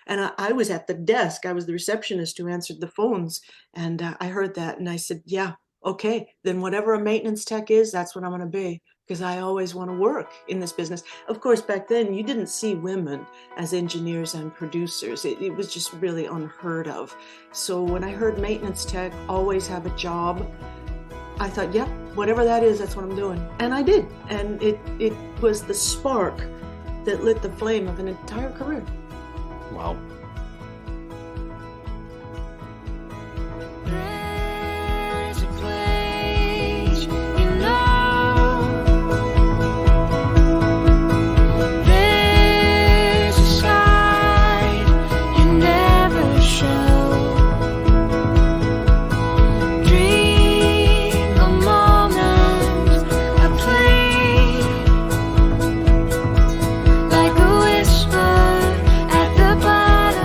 And I was at the desk. I was the receptionist who answered the phones. And I heard that and I said, yeah, okay, then whatever a maintenance tech is, that's what I'm going to be. Because I always want to work in this business. Of course, back then, you didn't see women as engineers and producers. It was just really unheard of. So when I heard maintenance tech, always have a job, I thought, yeah, whatever that is, that's what I'm doing. And I did. And it was the spark that lit the flame of an entire career. Wow. Like a whisper at the bottom.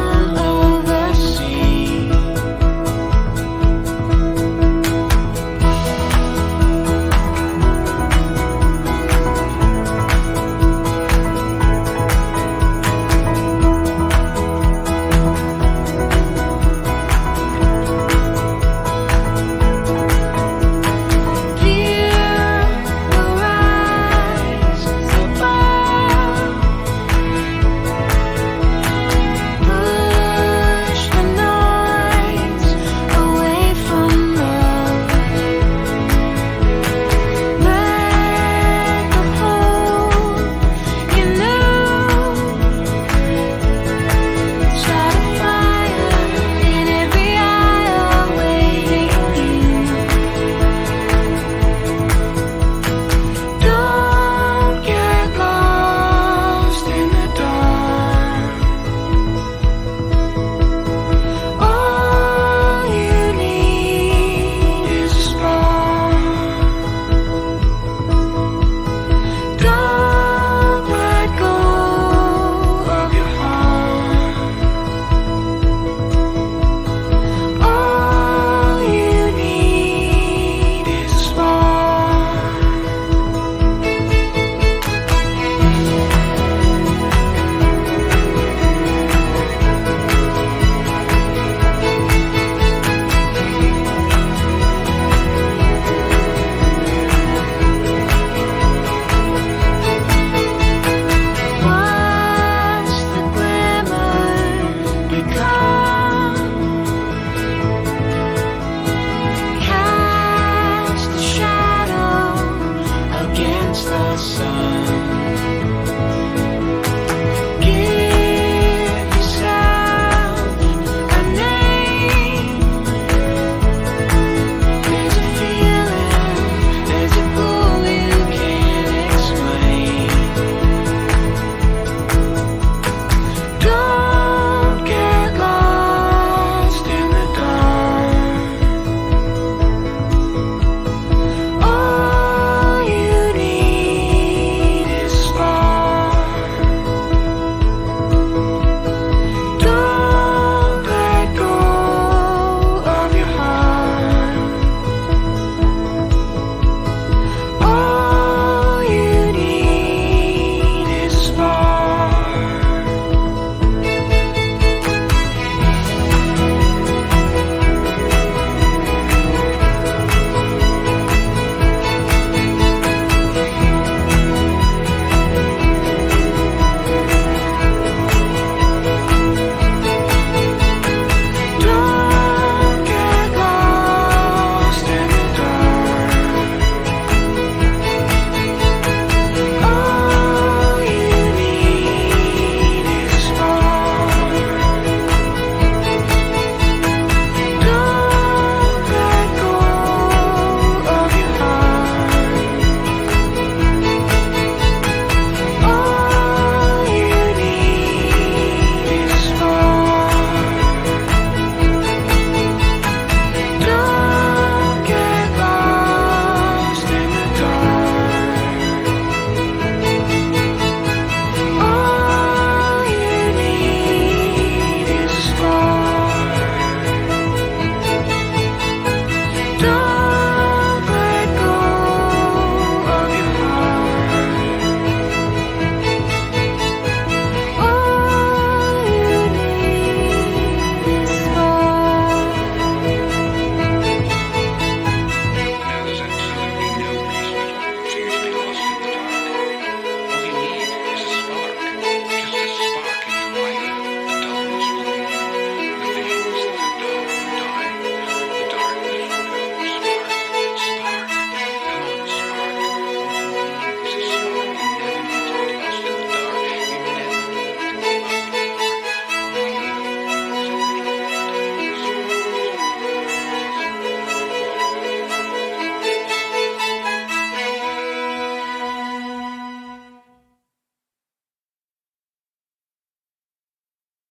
Bye.